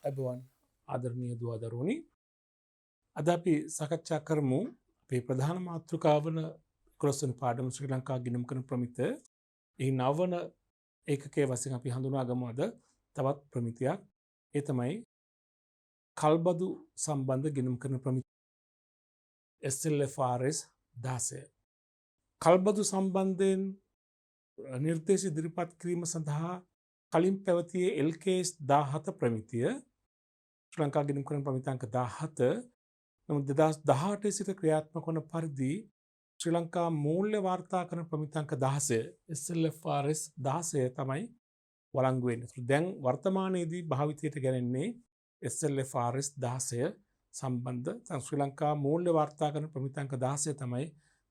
අයිබෝවන් ආදරණීය දුව දරුවනි අද අපි සාකච්ඡා කරමු අපේ ප්‍රධාන මාතෘකාව වන 11 වෙනි පාඩම ශ්‍රී ලංකා ගිණුම් කරන ප්‍රමිතිය. ඒ නවවන ඒකකයේ වශයෙන් අපි හඳුනාගමු අද තවත් ප්‍රමිතියක්. ඒ තමයි කල්බදු සම්බන්ධ ගිණුම් කරන ප්‍රමිතිය SLFRS 16. කල්බදු සම්බන්ධයෙන් නිර්දේශ ඉදිරිපත් කිරීම සඳහා කලින් පැවතියේ LKS 17 ප්‍රමිතිය ශ්‍රී ලංකා ගිණුම් කරන ප්‍රමිතියංක 17. නමුත් 2018 සිට ක්‍රියාත්මක වන පරිදි ශ්‍රී ලංකා මූල්‍ය වාර්තාකරණ ප්‍රමිතියංක 16 SLFRS 16 තමයි වළංගු වෙන්නේ. දැන් වර්තමානයේදී භාවිතයට ගැනෙන්නේ SLFRS 16 සම්බන්ධ ශ්‍රී ලංකා මූල්‍ය වාර්තාකරණ ප්‍රමිතියංක 16 තමයි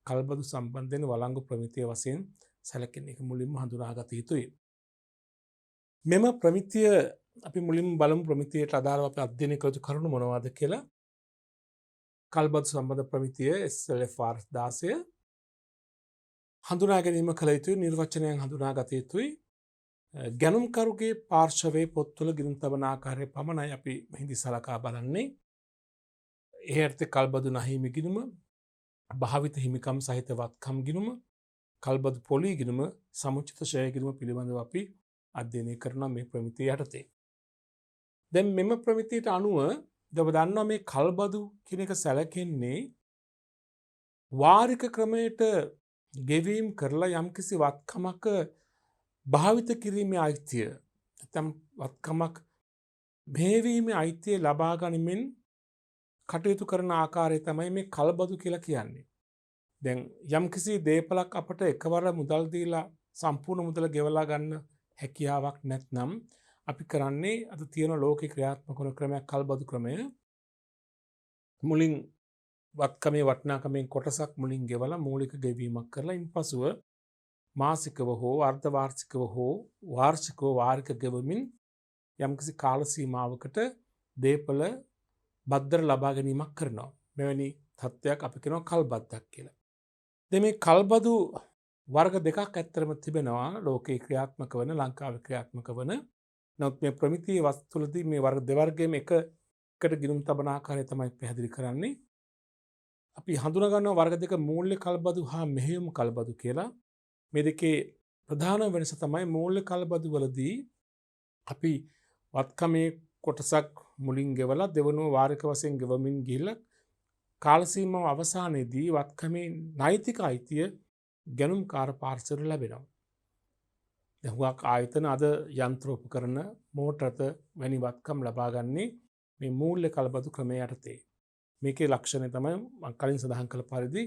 කල්බදු සම්බන්ධයෙන් වළංගු ප්‍රමිතිය වශයෙන් සැලකෙන එක මුලින්ම හඳුනාගත යුතුයි. මෙම ප්‍රමිතිය අපි මුලින්ම බලමු ප්‍රමිතියට අදාළව අපි අධ්‍යයනය කළ යුතු කරුණු මොනවද කියලා. කල්බදු සම්බන්ධ ප්‍රමිතිය SLFRS 16 හඳුනා ගැනීම කළ යුතුයි, නිර්වචනයන් හඳුනාගත යුතුයි. ගැනුම්කරුගේ පාර්ශවයේ පොත්වල ගිණුම් තබන ආකාරය පමණයි අපි මෙහිදී සලකා බලන්නේ. ඒ අර්ථ කල්බදු නහිමි ගිණුම, භාවිත හිමිකම් සහිත වත්කම් ගිණුම, කල්බදු පොලී ගිණුම, සමුචිත ෂෙයා ගිණුම පිළිබඳව අපි අධ්‍යයනය කරන මේ ප්‍රමිතිය යටතේ. දැන් මෙම ප්‍රමිතියට අනුව ඔබ දන්නවා මේ කල්බදු කියන එක සැලකෙන්නේ වාරික ක්‍රමයට ගෙවීම් කරලා යම්කිසි වත්කමක භාවිත කිරීමේ අයිතිය නැත්නම් වත්කමක් මෙහෙයවීමේ අයිතිය ලබා ගනිමින් කටයුතු කරන ආකාරය තමයි මේ කල්බදු කියලා කියන්නේ. දැන් යම්කිසි දේපලක් අපට එකවර මුදල් දීලා සම්පූර්ණ මුදල ගෙවලා ගන්න හැකියාවක් නැත්නම් අපි කරන්නේ අද තියෙන ලෝකේ ක්‍රියාත්මක වන ක්‍රමයක් කල්බදු ක්‍රමය. මුලින් වත්කමේ වටිනාකමෙන් කොටසක් මුලින් ගෙවලා මූලික ගෙවීමක් කරලා ඉන්පසුව මාසිකව හෝ අර්ධ වාර්ෂිකව හෝ වාර්ෂිකව වාරික ගෙවමින් යම්කිසි කාල සීමාවකට දේපල බද්දර ලබා ගැනීමක් කරනවා. මෙවැනි තත්ත්වයක් අපි කියනවා කල්බද්දක් කියලා. දැන් මේ කල්බදු වර්ග දෙකක් ඇත්තරම තිබෙනවා ලෝකේ ක්‍රියාත්මක වන ලංකාවේ ක්‍රියාත්මක වන. නමුත් මේ ප්‍රමිතියේ වස්තුවලදී මේ වර්ග දෙවර්ගයේම එකට ගිණුම් තබන ආකාරය තමයි පැහැදිලි කරන්නේ. අපි හඳුනා ගන්නවා වර්ග දෙක මූල්‍ය කල්බදු හා මෙහෙයුම් කල්බදු කියලා. මේ දෙකේ ප්‍රධාන වෙනස තමයි මූල්‍ය කල්බදු වලදී අපි වත්කමේ කොටසක් මුලින් ගෙවලා දෙවනුව වාරික වශයෙන් ගෙවමින් ගිහිල්ලා කාල සීමාව අවසානයේදී වත්කමේ නෛතික අයිතිය ගැනුම්කාර පාර්ශවයට ලැබෙනවා. දැන් හුඟක් ආයතන අද යන්ත්‍ර උපකරණ මෝටරත වැනි වත්කම් ලබා ගන්නේ මේ මූල්‍ය කල්බදු ක්‍රමය යටතේ. මේකේ ලක්ෂණය තමයි මම කලින් සඳහන් කළ පරිදි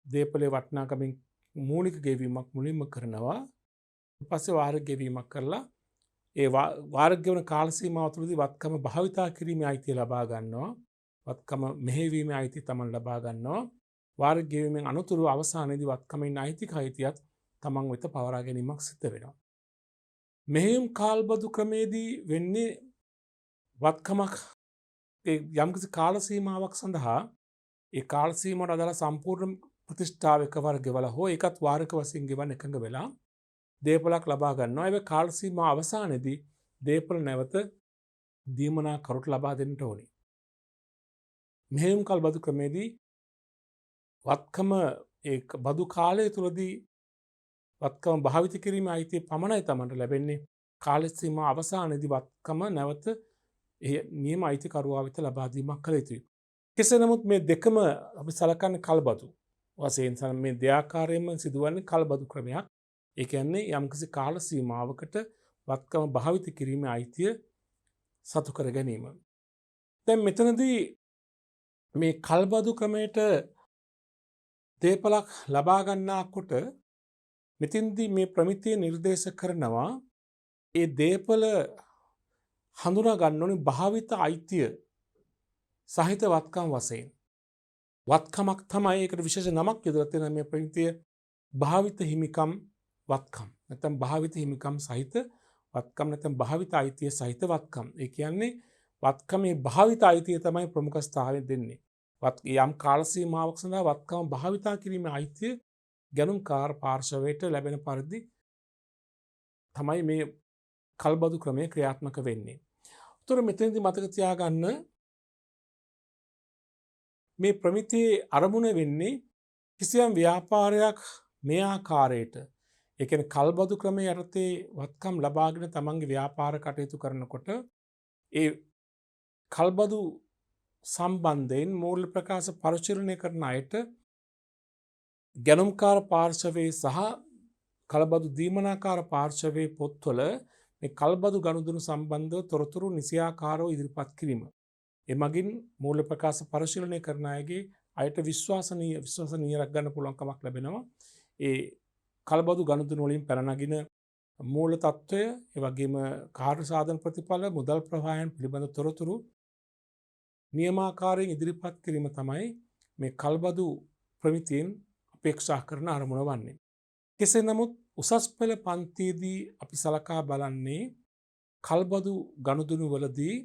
දේපලේ වටිනාකමින් මූලික ගෙවීමක් මුලින්ම කරනවා. ඊපස්සේ වාරික ගෙවීමක් කරලා ඒ වාරික ගෙවන කාල සීමාව තුළදී වත්කම භාවිතා කිරීමේ අයිතිය ලබා ගන්නවා. වත්කම මෙහෙයවීමේ අයිතිය තමන් ලබා ගන්නවා. වාරික ගෙවීමෙන් අනතුරු අවසානයේදී වත්කමේ නෛතික අයිතියත් තමන් වෙත පවරා ගැනීමක් සිද්ධ වෙනවා. මෙහෙයුම් කාල්බදු ක්‍රමේදී වෙන්නේ වත්කමක් යම්කිසි කාල සීමාවක් සඳහා ඒ කාල සීමාවට අදාළ සම්පූර්ණ ප්‍රතිෂ්ඨාව එකවර ගෙවලා හෝ ඒකත් වාරික වශයෙන් ගෙවන්න එකඟ වෙලා දේපලක් ලබා ගන්නවා. ඒ කාල සීමාව අවසානයේදී දේපල නැවත දීමනා කරුට ලබා දෙන්න ඕනේ. මෙහෙයුම් කල්බදු ක්‍රමේදී වත්කම ඒ බදු කාලය තුලදී වත්කම භාවිත කිරීමේ අයිතිය පමණයි තමන්ට ලැබෙන්නේ. කාල සීමාව අවසානයේදී වත්කම නැවත ඒ නියම අයිතිකරුවා වෙත ලබා දීමක් කළ යුතුයි. කෙසේ නමුත් මේ දෙකම අපි සලකන්නේ කල්බදු වශයෙන් මේ දෙආකාරයෙන්ම සිදුවන්නේ කල්බදු ක්‍රමයක්. ඒ කියන්නේ යම්කිසි කාල සීමාවකට වත්කම භාවිත කිරීමේ අයිතිය සතු කර ගැනීම. දැන් මෙතනදී මේ කල්බදු ක්‍රමයට දේපලක් ලබා ගන්නාකොට මෙතින්දී මේ ප්‍රමිතිය නිර්දේශ කරනවා ඒ දේපල හඳුනා ගන්න ඕනේ භාවිත අයිතිය සහිත වත්කම් වශයෙන්. වත්කමක් තමයි ඒකට විශේෂ නමක් යොදලා තියෙන මේ ප්‍රමිතිය භාවිත හිමිකම් වත්කම්. නැත්නම් භාවිත හිමිකම් සහිත වත්කම් නැත්නම් භාවිත අයිතිය සහිත වත්කම්. ඒ කියන්නේ වත්කමේ භාවිත අයිතිය තමයි ප්‍රමුඛ ස්ථානය දෙන්නේ. යම් කාල සීමාවක් සඳහා වත්කම භාවිතා කිරීමේ අයිතිය ගැනුම්කාර පාර්ශවයට ලැබෙන පරිදි තමයි මේ කල්බදු ක්‍රමය ක්‍රියාත්මක වෙන්නේ. තොර මෙතනදී මතක තියාගන්න මේ ප්‍රමිතියේ අරමුණ වෙන්නේ කිසියම් ව්‍යාපාරයක් මේ ආකාරයට ඒ කියන්නේ කල්බදු ක්‍රමයේ යටතේ වත්කම් ලබාගෙන තමන්ගේ ව්‍යාපාර කටයුතු කරනකොට ඒ කල්බදු සම්බන්ධයෙන් මූල්‍ය ප්‍රකාශ පරිශීලනය කරන අයට ගැනුම්කාර පාර්ශවයේ සහ කල්බදු දීමනාකාර පාර්ශවයේ පොත්වල මේ කල්බදු ගනුදෙනු සම්බන්ධව තොරතුරු නිසියාකාරව ඉදිරිපත් කිරීම. එමගින් මූල්‍ය ප්‍රකාශ පරිශීලනය කරන අයගේ අයට විශ්වාසනීයයක් ගන්න පුළුවන්කමක් ලැබෙනවා. ඒ කල්බදු ගනුදෙනු වලින් පැන නගින මූල තත්ත්වය, ඒ වගේම කාර්ය සාධන ප්‍රතිඵල, මුදල් ප්‍රවාහයන් පිළිබඳ තොරතුරු නියමාකාරයෙන් ඉදිරිපත් කිරීම තමයි මේ කල්බදු ප්‍රමිතියෙන් අපේක්ෂා කරන අරමුණ වන්නේ. කෙසේ නමුත් උසස් පෙළ පන්තියේදී අපි සලකා බලන්නේ කල්බදු ගනුදෙනු වලදී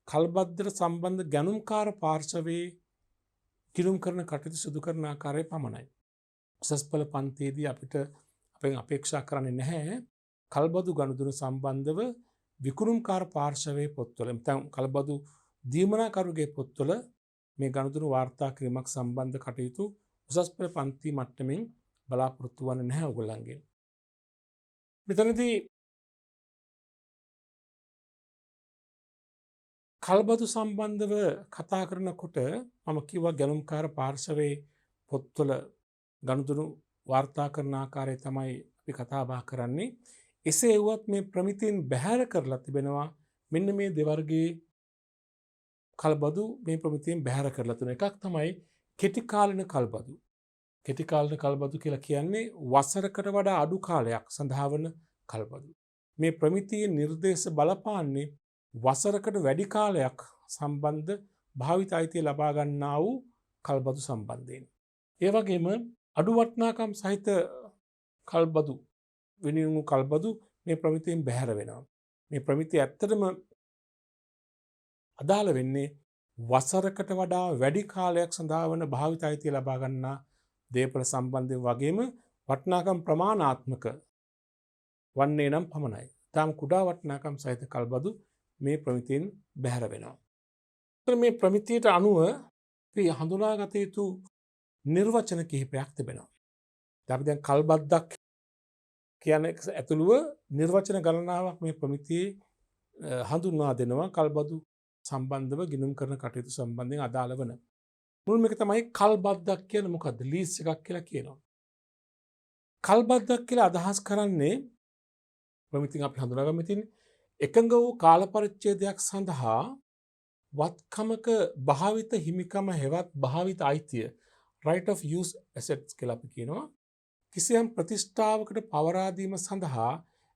කල්බද්දට සම්බන්ධ ගැනුම්කාර පාර්ශවයේ කිරුම් කරන කටයුතු සිදු කරන ආකාරය පමණයි. උසස් පෙළ පන්තියේදී අපෙන් අපේක්ෂා කරන්නේ නැහැ කල්බදු ගනුදෙනු සම්බන්ධව විකුණුම්කාර පාර්ශවයේ පොත්වල නැත්නම් කල්බදු දීමනාකරුගේ පොත්වල මේ ගනුදෙනු වාර්තා කිරීමක් සම්බන්ධ කටයුතු උසස් පෙළ පන්ති මට්ටමින් බලාපොරොත්තු වන්නේ නැහැ ඔයගොල්ලන්ගෙන්. මෙතනදී කල්බදු සම්බන්ධව කතා කරනකොට මම කිව්වා ගැනුම්කාර පාර්ශවයේ පොත්වල ගනුදෙනු වාර්තා කරන ආකාරය තමයි අපි කතා බහ කරන්නේ. එසේ වුවත් මේ ප්‍රමිතියෙන් බැහැර කරලා තිබෙනවා මෙන්න මේ දෙවර්ගයේ කල්බදු මේ ප්‍රමිතියෙන් බැහැර කරලා තියෙන එකක් තමයි කෙටිකාලීන කල්බදු. කෙටිකාලීන කල්බදු කියලා කියන්නේ වසරකට වඩා අඩු කාලයක් සඳහා වන කල්බදු. මේ ප්‍රමිතියේ නිර්දේශ බලපාන්නේ වසරකට වැඩි කාලයක් සම්බන්ධ භාවිත අයිතිය ලබා ගන්නා වූ කල්බදු සම්බන්ධයෙන්. ඒ වගේම අඩු වටිනාකම් සහිත කල්බදු විනියුණු කල්බදු මේ ප්‍රමිතියෙන් බැහැර වෙනවා. මේ ප්‍රමිතිය ඇත්තටම අදාළ වෙන්නේ වසරකට වඩා වැඩි කාලයක් සඳහා වන භාවිත අයිතිය ලබා ගන්නා දේපල සම්බන්ධයෙන් වගේම වටිනාකම් ප්‍රමාණාත්මක වන්නේ නම් පමණයි. තාම කුඩා වටිනාකම් සහිත කල්බදු මේ ප්‍රමිතියෙන් බැහැර වෙනවා. මේ ප්‍රමිතියට අනුව අපි හඳුනාගත යුතු නිර්වචන කිහිපයක් තිබෙනවා. අපි දැන් කල්බද්දක් කියන ඇතුළුව නිර්වචන ගණනාවක් මේ ප්‍රමිතියේ හඳුන්වා දෙනවා කල්බදු සම්බන්ධව ගිණුම් කරන කටයුතු සම්බන්ධයෙන් අදාළ වන. මුල් මේක තමයි කල්බද්දක් කියන්නේ මොකද්ද? ලීස් එකක් කියලා කියනවා. කල්බද්දක් කියලා අදහස් කරන්නේ ප්‍රමිතියෙන් අපි හඳුනාගන්න තියෙන්නේ එකඟ වූ කාල පරිච්ඡේදයක් සඳහා වත්කමක භාවිත හිමිකම හෙවත් භාවිත අයිතිය right of use assets කියලා අපි කියනවා. කිසියම් ප්‍රතිෂ්ඨාවකට පවරා දීම සඳහා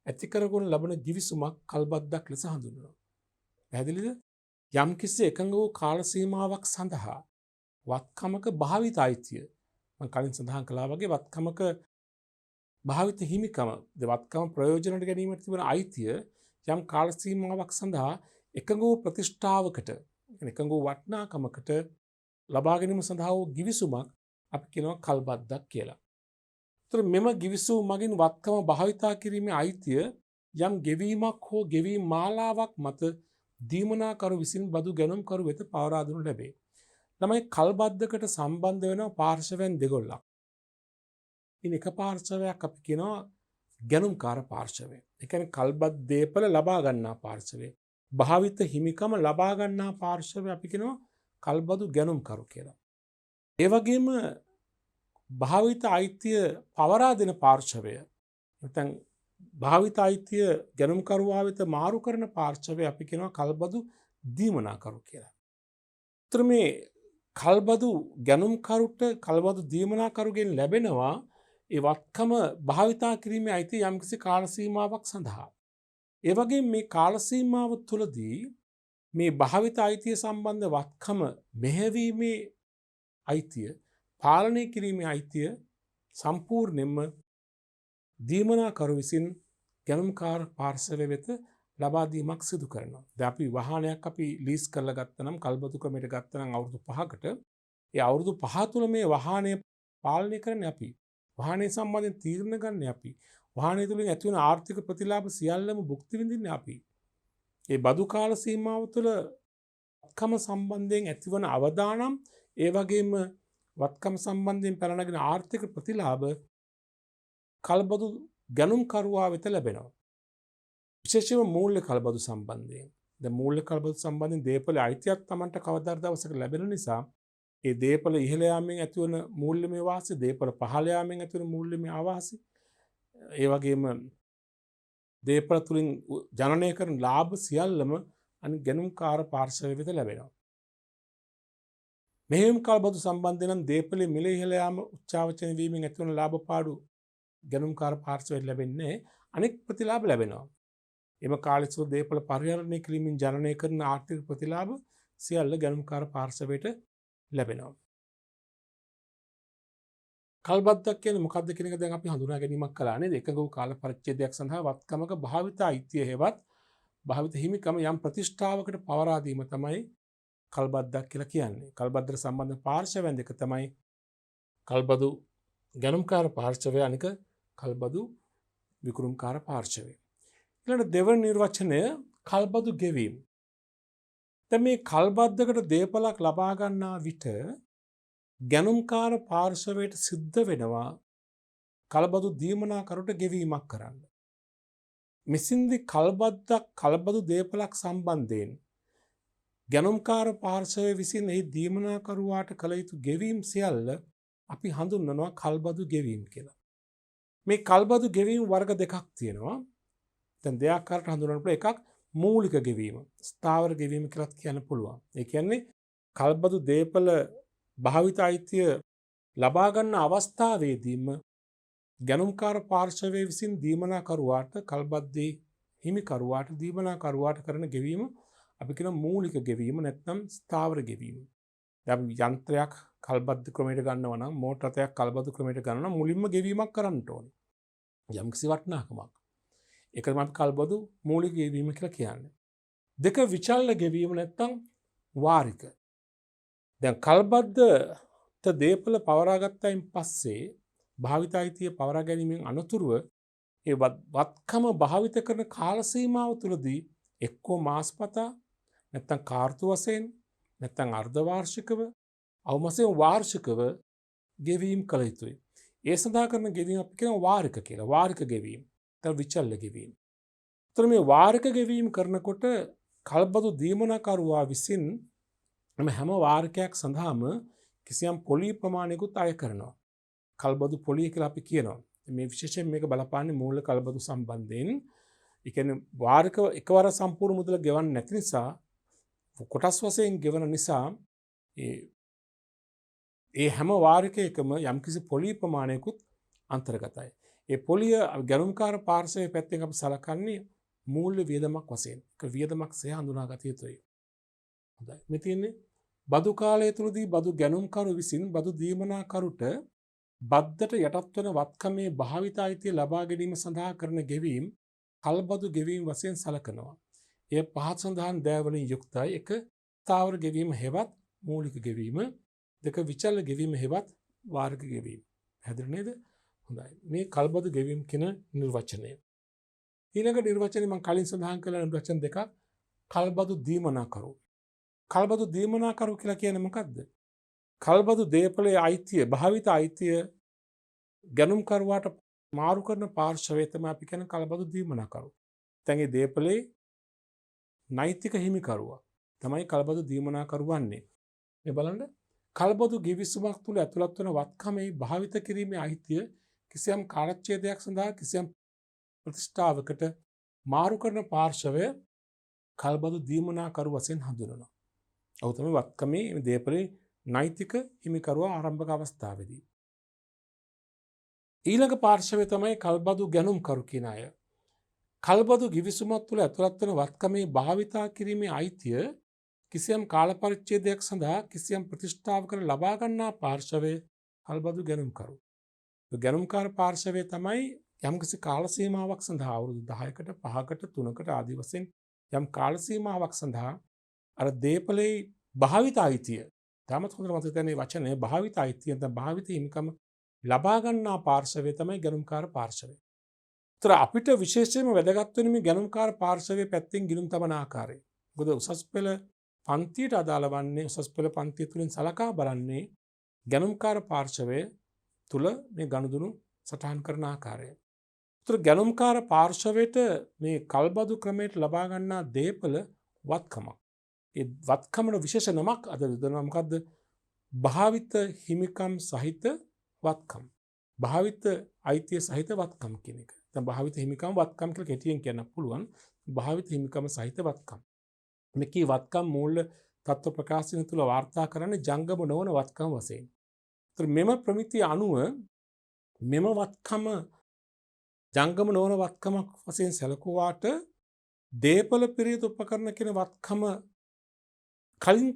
ඇති කරගනු ලබන givisුමක් කල්බද්දක් ලෙස හඳුන්වනවා. පැහැදිලිද? යම් කිසි එකඟ වූ කාල සීමාවක් සඳහා වත්කමක භාවිත අයිතිය මම කලින් සඳහන් කළා වගේ වත්කමක භාවිත හිමිකම වත්කම ප්‍රයෝජනට ගැනීමට තිබෙන අයිතිය යම් කාල සීමාවක් සඳහා එකඟ වූ ප්‍රතිෂ්ඨාවකට එකඟ වූ වටිනාකමකට ලබා ගැනීම සඳහා වූ givisුමක් අපි කියනවා කල්බද්දක් කියලා. ඒතර මෙම givisුම මගින් වත්කම භාවිතා කිරීමේ අයිතිය යම් ගෙවීමක් හෝ ගෙවීම් මාලාවක් මත දීමනාකරු විසින් බදු ගැනුම්කරු වෙත පවරා දෙනු ලැබේ. ළමයි කල්බද්දකට සම්බන්ධ වෙන පාර්ශවයන් දෙගොල්ලක්. ඉන් එක පාර්ශවයක් අපි කියනවා ගැනුම්කාර පාර්ශවය. ඒ කියන්නේ කල්බද් දේපල ලබා ගන්නා පාර්ශවය. භාවිත හිමිකම ලබා ගන්නා පාර්ශවය අපි කියනවා කල්බදු ගැනුම්කරු කියලා. ඒ වගේම භාවිත අයිතිය පවරා දෙන පාර්ශවය නැත්නම් භාවිත අයිතිය ගැනුම්කරුවා වෙත මාරු කරන පාර්ශවය අපි කියනවා කල්බදු දීමනාකරු කියලා. ඒතර මේ කල්බදු ගැනුම්කරුට කල්බදු දීමනාකරුගෙන් ලැබෙනවා ඒ වත්කම භාවිතා කිරීමේ අයිතිය යම්කිසි කාල සීමාවක් සඳහා. ඒ වගේම මේ කාල සීමාව තුළදී මේ භාවිත අයිතිය සම්බන්ධ වත්කම මෙහෙවීමේ අයිතිය පාලනය කිරීමේ අයිතිය සම්පූර්ණයෙන්ම දීමනාකරු විසින් ගැනුම්කාර පාර්ශවය වෙත ලබා දීමක් සිදු කරනවා. දැන් අපි වාහනයක් අපි ලීස් කරලා ගත්තනම් කල්බදු ක්‍රමයට ගත්තනම් අවුරුදු 5කට ඒ අවුරුදු 5 තුළ මේ වාහනය පාලනය කරන්නේ අපි. වාහනය සම්බන්ධයෙන් තීරණ ගන්න අපි. වාහනය තුළින් ඇති වන ආර්ථික ප්‍රතිලාභ සියල්ලම භුක්ති විඳින්නේ අපි. ඒ බදු කාල සීමාව තුළ වත්කම සම්බන්ධයෙන් ඇතිවන අවදානම් ඒ වගේම වත්කම සම්බන්ධයෙන් පැනනගෙන ආර්ථික ප්‍රතිලාභ කල්බදු ගැනුම්කරුවා වෙත ලැබෙනවා. විශේෂයෙන්ම මූල්‍ය කල්බදු සම්බන්ධයෙන්. දැන් මූල්‍ය කල්බදු සම්බන්ධයෙන් දේපොලේ අයිතියක් Tamanට කවදාද දවසක ලැබෙන නිසා ඒ දේපොළ ඉහළ යාමෙන් ඇතිවන මූල්‍යමය වාසි, දේපොළ පහළ යාමෙන් ඇතිවන මූල්‍යමය ආවාසි, ඒ වගේම දේපොළ තුලින් ජනනය කරන ලාභ සියල්ලම අනිත් ගැනුම්කාර පාර්ශවය වෙත ලැබෙනවා. මෙහෙයුම් කල්බදු සම්බන්ධයෙන් නම් දේපොළේ මිල ඉහළ යාම උච්චාවචන වීමෙන් ඇතිවන ලාභ පාඩු ගැනුම්කාර පාර්ශවයට ලැබෙන්නේ අනෙක් ප්‍රතිලාභ ලැබෙනවා. එම කාලීසෝ දේපොළ පරිහරණය කිරීමෙන් ජනනය කරන ආර්ථික ප්‍රතිලාභ සියල්ල ගැනුම්කාර පාර්ශවයට ලැබෙනවා. කල්බද්දක් කියන්නේ මොකක්ද කියන එක දැන් අපි හඳුනා ගැනීමක් කළා නේද? එකඟ වූ කාල පරිච්ඡේදයක් සඳහා වත්කමක භාවිත අයිතිය හේවත් භාවිත හිමිකම යම් ප්‍රතිෂ්ඨාවකට පවරා දීම තමයි කල්බද්දක් කියලා කියන්නේ. කල්බද්දට සම්බන්ධ පාර්ශවයන් දෙක තමයි කල්බදු ගැනුම්කාර පාර්ශවය අනික කල්බදු විකුණුම්කාර පාර්ශවය. ඊළඟ දෙවන නිර්වචනය කල්බදු ගෙවීම. දැන් මේ කල්බද්දකට දේපලක් ලබා ගන්නා විට ගැනුම්කාර පාර්ශවයට සිද්ධ වෙනවා කල්බදු දීමනාකරුට ගෙවීමක් කරන්න. මෙසින්දි කල්බද්දක් කල්බදු දේපලක් සම්බන්ධයෙන් ගැනුම්කාර පාර්ශවය විසින් එහි දීමනාකරුවාට කළ යුතු ගෙවීම් සියල්ල අපි හඳුන්වනවා කල්බදු ගෙවීම් කියලා. මේ කල්බදු ගෙවීම් වර්ග දෙකක් තියෙනවා. දැන් දෙආකාරයට හඳුන්වන්න පුළුවන්. එකක් මූලික ගෙවීම, ස්ථාවර ගෙවීම කියලාත් කියන්න පුළුවන්. ඒ කියන්නේ කල්බදු දේපල භාවිත අයිතිය ලබා ගන්න අවස්ථාවේදීම ගැනුම්කාර පාර්ශවය විසින් දීමනාකරුවාට කල්බද්දේ හිමිකරුවාට දීමනාකරුවාට කරන ගෙවීම අපි කියන මූලික ගෙවීම නැත්නම් ස්ථාවර ගෙවීම. දැන් යන්ත්‍රයක් කල්බද්ද ක්‍රමයට ගන්නවා නම් මෝටර රථයක් කල්බද්ද ක්‍රමයට ගන්නවා නම් මුලින්ම ගෙවීමක් කරන්න ඕනේ. යම්කිසි වටිනාකමක්. ඒක තමයි කල්බදු මූලික ගෙවීම කියලා කියන්නේ. දෙක විචල්්‍ය ගෙවීම නැත්නම් වාරික. දැන් කල්බද්දට දේපල පවරා ගත්තයින් පස්සේ භාවිත අයිතිය පවරා ගැනීමෙන් අනතුරුව ඒ වත්කම භාවිත කරන කාල සීමාව තුළදී එක්කෝ මාස්පතා නැත්නම් කාර්තු වශයෙන් නැත්නම් අර්ධ වාර්ෂිකව අවමසයෙන් වාර්ෂිකව ගෙවීම් කළ යුතුයි. ඒ සඳහා කරන ගෙවීම අපි කියනවා වාරික කියලා. වාරික ගෙවීම. නැත්නම් විචල්්‍ය ගෙවීම. ඒතර මේ වාරික ගෙවීම කරනකොට කල්බදු දීමනකරුවා විසින් හැම වාරිකයක් සඳහාම කිසියම් පොලී ප්‍රමාණයකුත් අය කරනවා. කල්බදු පොලිය කියලා අපි කියනවා. මේ විශේෂයෙන් මේක බලපාන්නේ මූල්‍ය කල්බදු සම්බන්ධයෙන්. ඒ කියන්නේ වාරික එකවර සම්පූර්ණ මුදල ගෙවන්නේ නැති නිසා කොටස් වශයෙන් ගෙවන නිසා ඒ හැම වාරිකයකම යම්කිසි පොලී ප්‍රමාණයකුත් අන්තර්ගතයි. ඒ පොලිය ගැනුම්කාර පාර්ශවයේ පැත්තෙන් අපි සලකන්නේ මූල්‍ය වියදමක් වශයෙන්. ඒක වියදමක් සේ හඳුනාගත යුතුයි. හොඳයි. මේ තියෙන්නේ බදු කාලය තුලදී බදු ගැනුම්කරු විසින් බදු දීමනාකරුට බද්දට යටත් වන වත්කමේ භාවිත අයිතිය ලබා ගැනීම සඳහා කරන ගෙවීම් කල්බදු ගෙවීම් වශයෙන් සලකනවා. එය පහත් සඳහන් දෑවලින් යුක්තයි. එක ස්ථාවර ගෙවීම හෙවත් මූලික ගෙවීම, දෙක විචල්්‍ය ගෙවීම හෙවත් වාරික ගෙවීම. හැදෙන්නේ නේද? හොඳයි. මේ කල්බදු ගෙවීම කියන නිර්වචනය. ඊළඟ නිර්වචනය මම කලින් සඳහන් කළ නිර්වචන දෙකක් කල්බදු දීමනාකරු. කල්බදු දීමනාකරු කියලා කියන්නේ මොකක්ද? කල්බදු දේපලේ අයිතිය භාවිත අයිතිය ගැනුම්කරුවාට මාරු කරන පාර්ශවය තමයි අපි කියන කල්බදු දීමනකරු. දැන් මේ දේපලේ නෛතික හිමිකරුවා තමයි කල්බදු දීමනකරු වන්නේ. මේ බලන්න කල්බදු ගිවිසුමක් තුල ඇතුළත් වන වත්කමේ භාවිත කිරීමේ අයිතිය කිසියම් කාලච්ඡේදයක් සඳහා කිසියම් ප්‍රතිෂ්ඨාවකට මාරු කරන පාර්ශවය කල්බදු දීමනකරු වශයෙන් හඳුනනවා. ඔහු තමයි වත්කමේ දේපලේ නෛතික හිමිකරුවා ආරම්භක අවස්ථාවේදී. ඊළඟ පාර්ශවය තමයි කල්බදු ගැනුම්කරු කියන අය. කල්බදු ගිවිසුමක් තුළ ඇතුළත් වන වත්කමේ භාවිතා කිරීමේ අයිතිය කිසියම් කාල පරිච්ඡේදයක් සඳහා කිසියම් ප්‍රතිෂ්ඨාවකට ලබා ගන්නා පාර්ශවය කල්බදු ගැනුම්කරු. ගැනුම්කාර පාර්ශවය තමයි යම්කිසි කාල සීමාවක් සඳහා අවුරුදු 10කට 5කට 3කට ආදී වශයෙන් යම් කාල සීමාවක් සඳහා අර දේපලේ භාවිත අයිතිය තාමත් හොඳට මතක තියාගන්න මේ වචනේ භාවිත අයිතිය නැත්නම් භාවිත හිමිකම ලබා ගන්නා පාර්ශවය තමයි ගැනුම්කාර පාර්ශවය. ඒතර අපිට විශේෂයෙන්ම වැදගත් වෙන්නේ මේ ගැනුම්කාර පාර්ශවයේ පැත්තෙන් ගිණුම් තබන ආකාරය. මොකද උසස් පෙළ පන්තියට අදාළ වන්නේ උසස් පෙළ පන්තිය තුලින් සලකා බලන්නේ ගැනුම්කාර පාර්ශවය තුල මේ ගනුදෙනු සටහන් කරන ආකාරය. ඒතර ගැනුම්කාර පාර්ශවයට මේ කල්බදු ක්‍රමයට ලබා ගන්නා දේපල වත්කමක්. ඒ වත්කමන විශේෂ නමක් අද යොදනවා. මොකද්ද? භාවිත හිමිකම් සහිත වත්කම්. භාවිත අයිතිය සහිත වත්කම් කියන එක. දැන් භාවිත හිමිකම් වත්කම් කියලා කෙටියෙන් කියන්න පුළුවන්. භාවිත හිමිකම සහිත වත්කම්. මේකී වත්කම් මූල්‍ය තත්ත්ව ප්‍රකාශන තුල වාර්තා කරන්නේ ජංගම නොවන වත්කම් වශයෙන්. ඒතර මෙම ප්‍රමිතිය අනුව මෙම වත්කම ජංගම නොවන වත්කමක් වශයෙන් සැලකුවාට දේපල පිරිත උපකරණ කියන වත්කම කලින්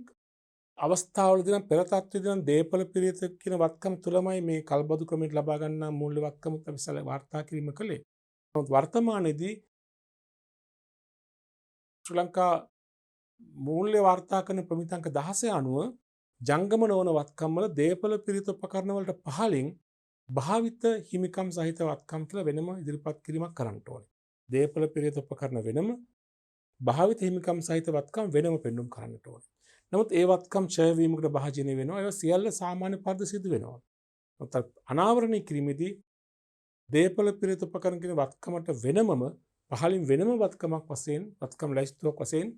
අවස්ථාවලදී නම් පෙර තත්ත්වයේදී නම් දේපල පිරිත කියන වත්කම තුලමයි මේ කල්බදු ක්‍රමයට ලබා ගන්නා මූල්‍ය වත්කම අපි වාර්තා කිරීම කළේ. නමුත් වර්තමානයේදී ශ්‍රී ලංකා මූල්‍ය වාර්තා කරන ප්‍රමිතංක 16 අනුව ජංගම නොවන වත්කම් වල දේපල පිරිත උපකරණ වලට පහලින් භාවිත හිමිකම් සහිත වත්කම් කියලා වෙනම ඉදිරිපත් කිරීමක් කරන්න ඕනේ. දේපල පිරිත උපකරණ වෙනම භාවිත හිමිකම් සහිත වත්කම් වෙනම පෙන්වුම් කරන්නට ඕනේ. නමුත් ඒ වත්කම් ඡය වීමකට භාජනය වෙනවා. ඒවා සියල්ල සාමාන්‍ය පරිදි සිදු වෙනවා. නමුත් අනාවරණය කිරීමේදී දේපල පිරිත උපකරණ කියන වත්කමට වෙනමම පහලින් වෙනම වත්කමක් වශයෙන් වත්කම් ලැයිස්තුවක් වශයෙන්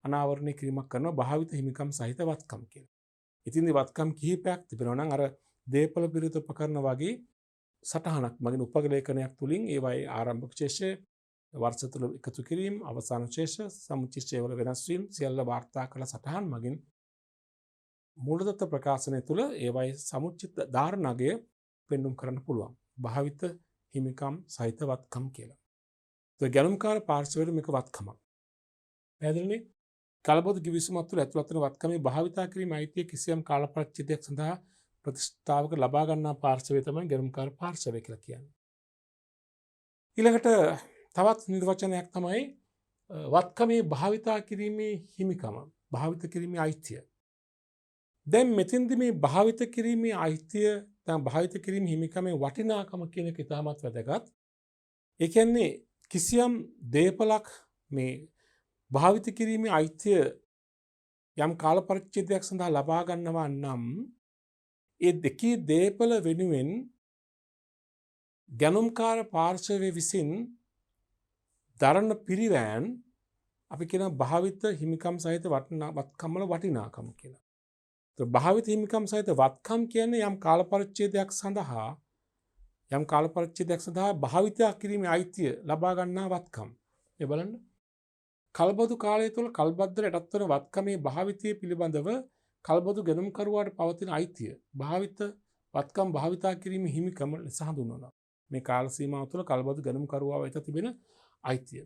අනාවරණය කිරීමක් කරනවා භාවිත හිමිකම් සහිත වත්කම් කියලා. ඉතින් මේ වත්කම් කිහිපයක් තිබෙනවා නම් අර දේපල පිරිත උපකරණ වගේ සටහනක් මගින් උපලේඛනයක් තුලින් ඒවායේ ආරම්භක ශේෂය වර්ෂ තුල එකතු කිරීම අවසාන ශේෂ සමුච්චය වල වෙනස් වීම සියල්ල වාර්තා කළ සටහන් මගින් මූලදත්ත ප්‍රකාශනය තුල ඒවායේ සමුච්චිත ධාරණගය පෙන්වුම් කරන්න පුළුවන්. භාවිත හිමිකම් සහිත වත්කම් කියලා. ඒ ගැනුම්කාර පාර්ශවයේ මේක වත්කමක්. පැහැදිලිනේ? කලබොදු කිවිසුමක් තුළ ඇතුළත් වන වත්කමේ භාවිතා කිරීම අයිතිය කිසියම් කාල පරිච්ඡේදයක් සඳහා ප්‍රතිස්ථාපක ලබා ගන්නා පාර්ශවය තමයි ගැනුම්කාර පාර්ශවය කියලා කියන්නේ. ඊළඟට තවත් නිර්වචනයක් තමයි වත්කමේ භාවිතා කිරීමේ හිමිකම, භාවිත කිරීමේ අයිතිය. දැන් මෙතෙන්දී මේ භාවිත කිරීමේ අයිතිය, දැන් භාවිත කිරීමේ හිමිකමේ වටිනාකම කියන එක ඉතාමත් වැදගත්. ඒ කියන්නේ කිසියම් දේපලක් මේ භාවිත කිරීමේ අයිතිය යම් කාල පරිච්ඡේදයක් සඳහා ලබා ගන්නවා නම් ඒ දෙකේ දේපල වෙනුවෙන් ගැනුම්කාර පාර්ශවය විසින් දරන පිරිවෑන් අපි කියන භාවිත හිමිකම් සහිත වත්කම් වල වටිනාකම කියලා. ඒත් භාවිත හිමිකම් සහිත වත්කම් කියන්නේ යම් කාල පරිච්ඡේදයක් සඳහා භාවිතය කිරීමේ අයිතිය ලබා ගන්නා වත්කම්. ඒ බලන්න. කල්බදු කාලය තුළ කල්බද්දට යටත් වන වත්කමේ භාවිතය පිළිබඳව කල්බදු ගැනුම්කරුවාට පවතින අයිතිය භාවිත වත්කම් භාවිතා කිරීමේ හිමිකම ලෙස හඳුන්වනවා. මේ කාල සීමාව තුළ කල්බදු ගැනුම්කරුවා වෙත තිබෙන අයිතිය.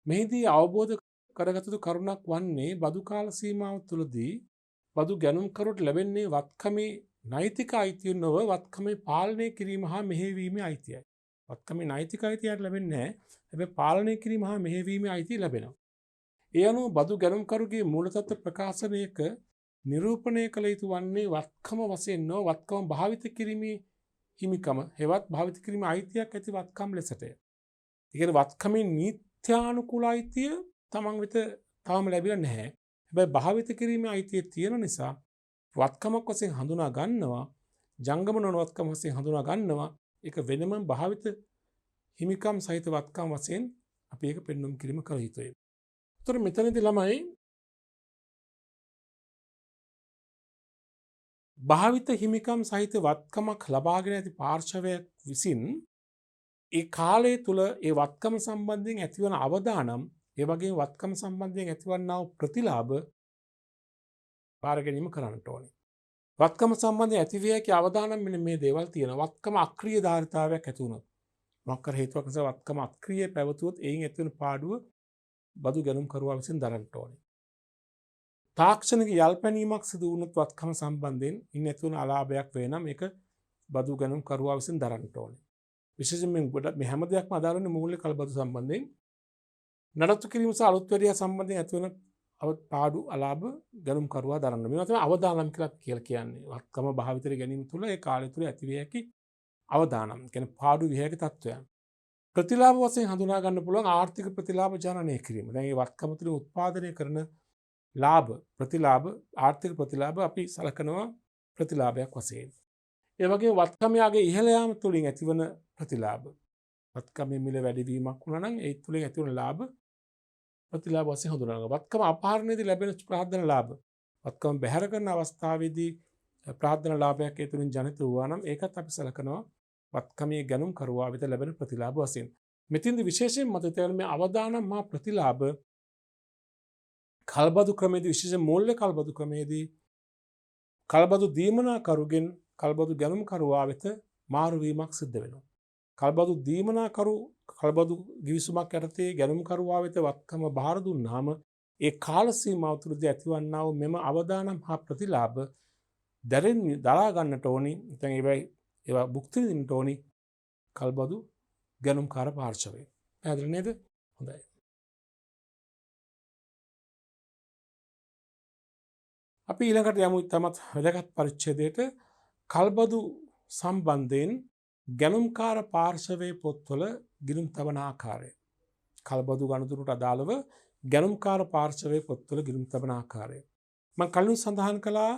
මෙහිදී අවබෝධ කරගත යුතු කරුණක් වන්නේ බදු කාල සීමාව තුළදී බදු ගැනුම්කරුවට ලැබෙන්නේ වත්කමේ නෛතික අයිතිය නොව වත්කමේ පාලනය කිරීම හා මෙහෙයවීමේ අයිතියයි. වත්කමේ නෛතික අයිතියක් ලැබෙන්නේ නැහැ. හැබැයි පාලනය කිරීම හා මෙහෙයවීමේ අයිතිය ලැබෙනවා. ඒ අනුව බදු ගැනුම්කරුගේ මූලතත්ත්ව ප්‍රකාශනයක නිරූපණය කළ යුතු වන්නේ වත්කම වශයෙන් නොව වත්කම භාවිත කිරීමේ හිමිකම හෙවත් භාවිත කිරීමේ අයිතියක් ඇති වත්කම් ලෙසටය. ඒ කියන්නේ වත්කමේ නීත්‍යානුකූල අයිතිය තමන් වෙත තාම ලැබිලා නැහැ. හැබැයි භාවිත කිරීමේ අයිතිය තියෙන නිසා වත්කමක් වශයෙන් හඳුනා ගන්නවා, ජංගම නොවන වත්කම වශයෙන් හඳුනා ගන්නවා. ඒක වෙනම භාවිත හිමිකම් සහිත වත්කම් වශයෙන් අපි ඒක පෙන්වුම් කිරීම කළ යුතුයි. ඒතර මෙතනදී ළමයි භාවිත හිමිකම් සහිත වත්කමක් ලබාගෙන ඇති පාර්ශවයක් විසින් ඒ කාලය තුල ඒ වත්කම සම්බන්ධයෙන් ඇතිවන අවදානම්, ඒ වගේම වත්කම සම්බන්ධයෙන් ඇතිවන්නා වූ ප්‍රතිලාභ බාර ගැනීම කරන්නට ඕනේ. වත්කම සම්බන්ධයෙන් ඇතිවිය හැකි අවදානම් මෙන්න මේ දේවල් තියෙනවා. වත්කම අක්‍රීයධාරිතාවයක් ඇති වුණොත්, මොකක් කර හේතුවක් නිසා වත්කම අක්‍රීය පැවතුවොත් එයින් ඇතිවන පාඩුව බදු ගැනුම්කරුවා විසින් දරන්නට ඕනේ. තාක්ෂණික යල්පැනීමක් සිදු වුණොත් වත්කම සම්බන්ධයෙන් ඉන් ඇතිවන අලාභයක් වේ නම් ඒක බදු ගැනුම්කරුවා විසින් දරන්නට ඕනේ. විශේෂයෙන් මේ හැම දෙයක්ම අදාළ වෙන්නේ මූල්‍ය කල්බදු සම්බන්ධයෙන්. නඩත්තු කිරීම සහ අලුත් වැඩියා සම්බන්ධයෙන් ඇතිවන පාඩු අලාභ ගැනුම්කරුවා දරන්න. මේවා තමයි අවදානම් කියලා කියන්නේ. වත්කම භාවිතයට ගැනීම තුළ ඒ කාලය තුළ ඇතිවිය හැකි අවදානම්. කියන්නේ පාඩු විය හැකි තත්ත්වයන්. ප්‍රතිලාභ වශයෙන් හඳුනා ගන්න පුළුවන් ආර්ථික ප්‍රතිලාභ ජනනය කිරීම. දැන් මේ වත්කම තුළින් උත්පාදනය කරන ලාභ ප්‍රතිලාභ ආර්ථික ප්‍රතිලාභ අපි සලකනවා ප්‍රතිලාභයක් වශයෙන්. ඒ වගේම වත්කමයාගේ ඉහළ යාම තුළින් ඇතිවන ප්‍රතිලාභ. වත්කමේ මිල වැඩිවීමක් වුණා නම් ඒ තුළින් ඇතිවන ලාභ ප්‍රතිලාභ වශයෙන් හඳුනනවා. වත්කම අපහරණයේදී ලැබෙන ප්‍රාර්ථන ලාභ. වත්කම බැහැර කරන අවස්ථාවේදී ප්‍රාර්ථන ලාභයක් ඒ තුළින් ජනිත වුණා නම් ඒකත් අපි සලකනවා වත්කමේ ගැනුම් කරුවා වෙත ලැබෙන ප්‍රතිලාභ වශයෙන්. මෙතින්දි විශේෂයෙන් මතක තියාගන්න මේ අවදානම් මා ප්‍රතිලාභ කල්බදු ක්‍රමයේදී විශේෂ මූල්‍ය කල්බදු ක්‍රමයේදී කල්බදු දීමනාකරුගෙන් කල්බදු ගැනුම් කරුවා වෙත මාරුවීමක් සිද්ධ වෙනවා. කල්බදු දීමනාකරු කල්බදු ගිවිසුමක් යටතේ ගැනුම් කරුවා වෙත වත්කම බාර දුන්නාම ඒ කාල සීමාව තුළදී ඇතිවන්නා වූ මෙම අවදානම් හා ප්‍රතිලාභ දරා ගන්නට ඕනි. නැත්නම් ඒවා භුක්ති විඳින්නට ඕනි කල්බදු ගැනුම්කාර පාර්ශවය. පැහැදිලි නේද? හොඳයි. අපි ඊළඟට යමු තමත් වැදගත් පරිච්ඡේදයට කල්බදු සම්බන්ධයෙන් ගැනුම්කාර පාර්ශවයේ පොත්වල ගිණුම් තබන ආකාරය. කල්බදු ගනුදෙනුට අදාළව ගැනුම්කාර පාර්ශවයේ පොත්වල ගිණුම් තබන ආකාරය. මම කලින් සඳහන් කළා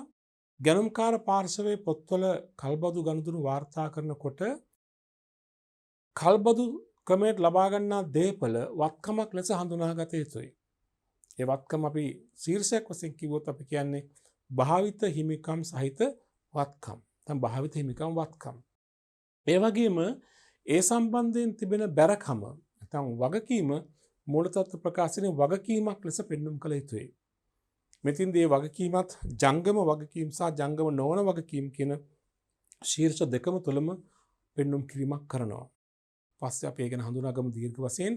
ගැනුම්කාර පාර්ශවයේ පොත්වල කල්බදු ගනුදෙනු වාර්තා කරනකොට කල්බදු ක්‍රමයට ලබා ගන්නා දේපල වත්කමක් ලෙස හඳුනාගත යුතුයි. ඒ වත්කම අපි ශීර්ෂයක් වශයෙන් කිව්වොත් අපි කියන්නේ භාවිත හිමිකම් සහිත වත්කම්. නැත්නම් භාවිත හිමිකම් වත්කම්. ඒ වගේම ඒ සම්බන්ධයෙන් තිබෙන බැරකම නැත්නම් වගකීම මූලතත්ත්ව ප්‍රකාශනයේ වගකීමක් ලෙස පෙන්වුම් කළ යුතුයි. මෙතින්දී වගකීමත් ජංගම වගකීම් සහ ජංගම නොවන වගකීම් කියන ශීර්ෂ දෙකම තුළම පෙන්වුම් කිරීමක් කරනවා. පස්සේ අපි ඒක හඳුනාගමු දීර්ඝ වශයෙන්.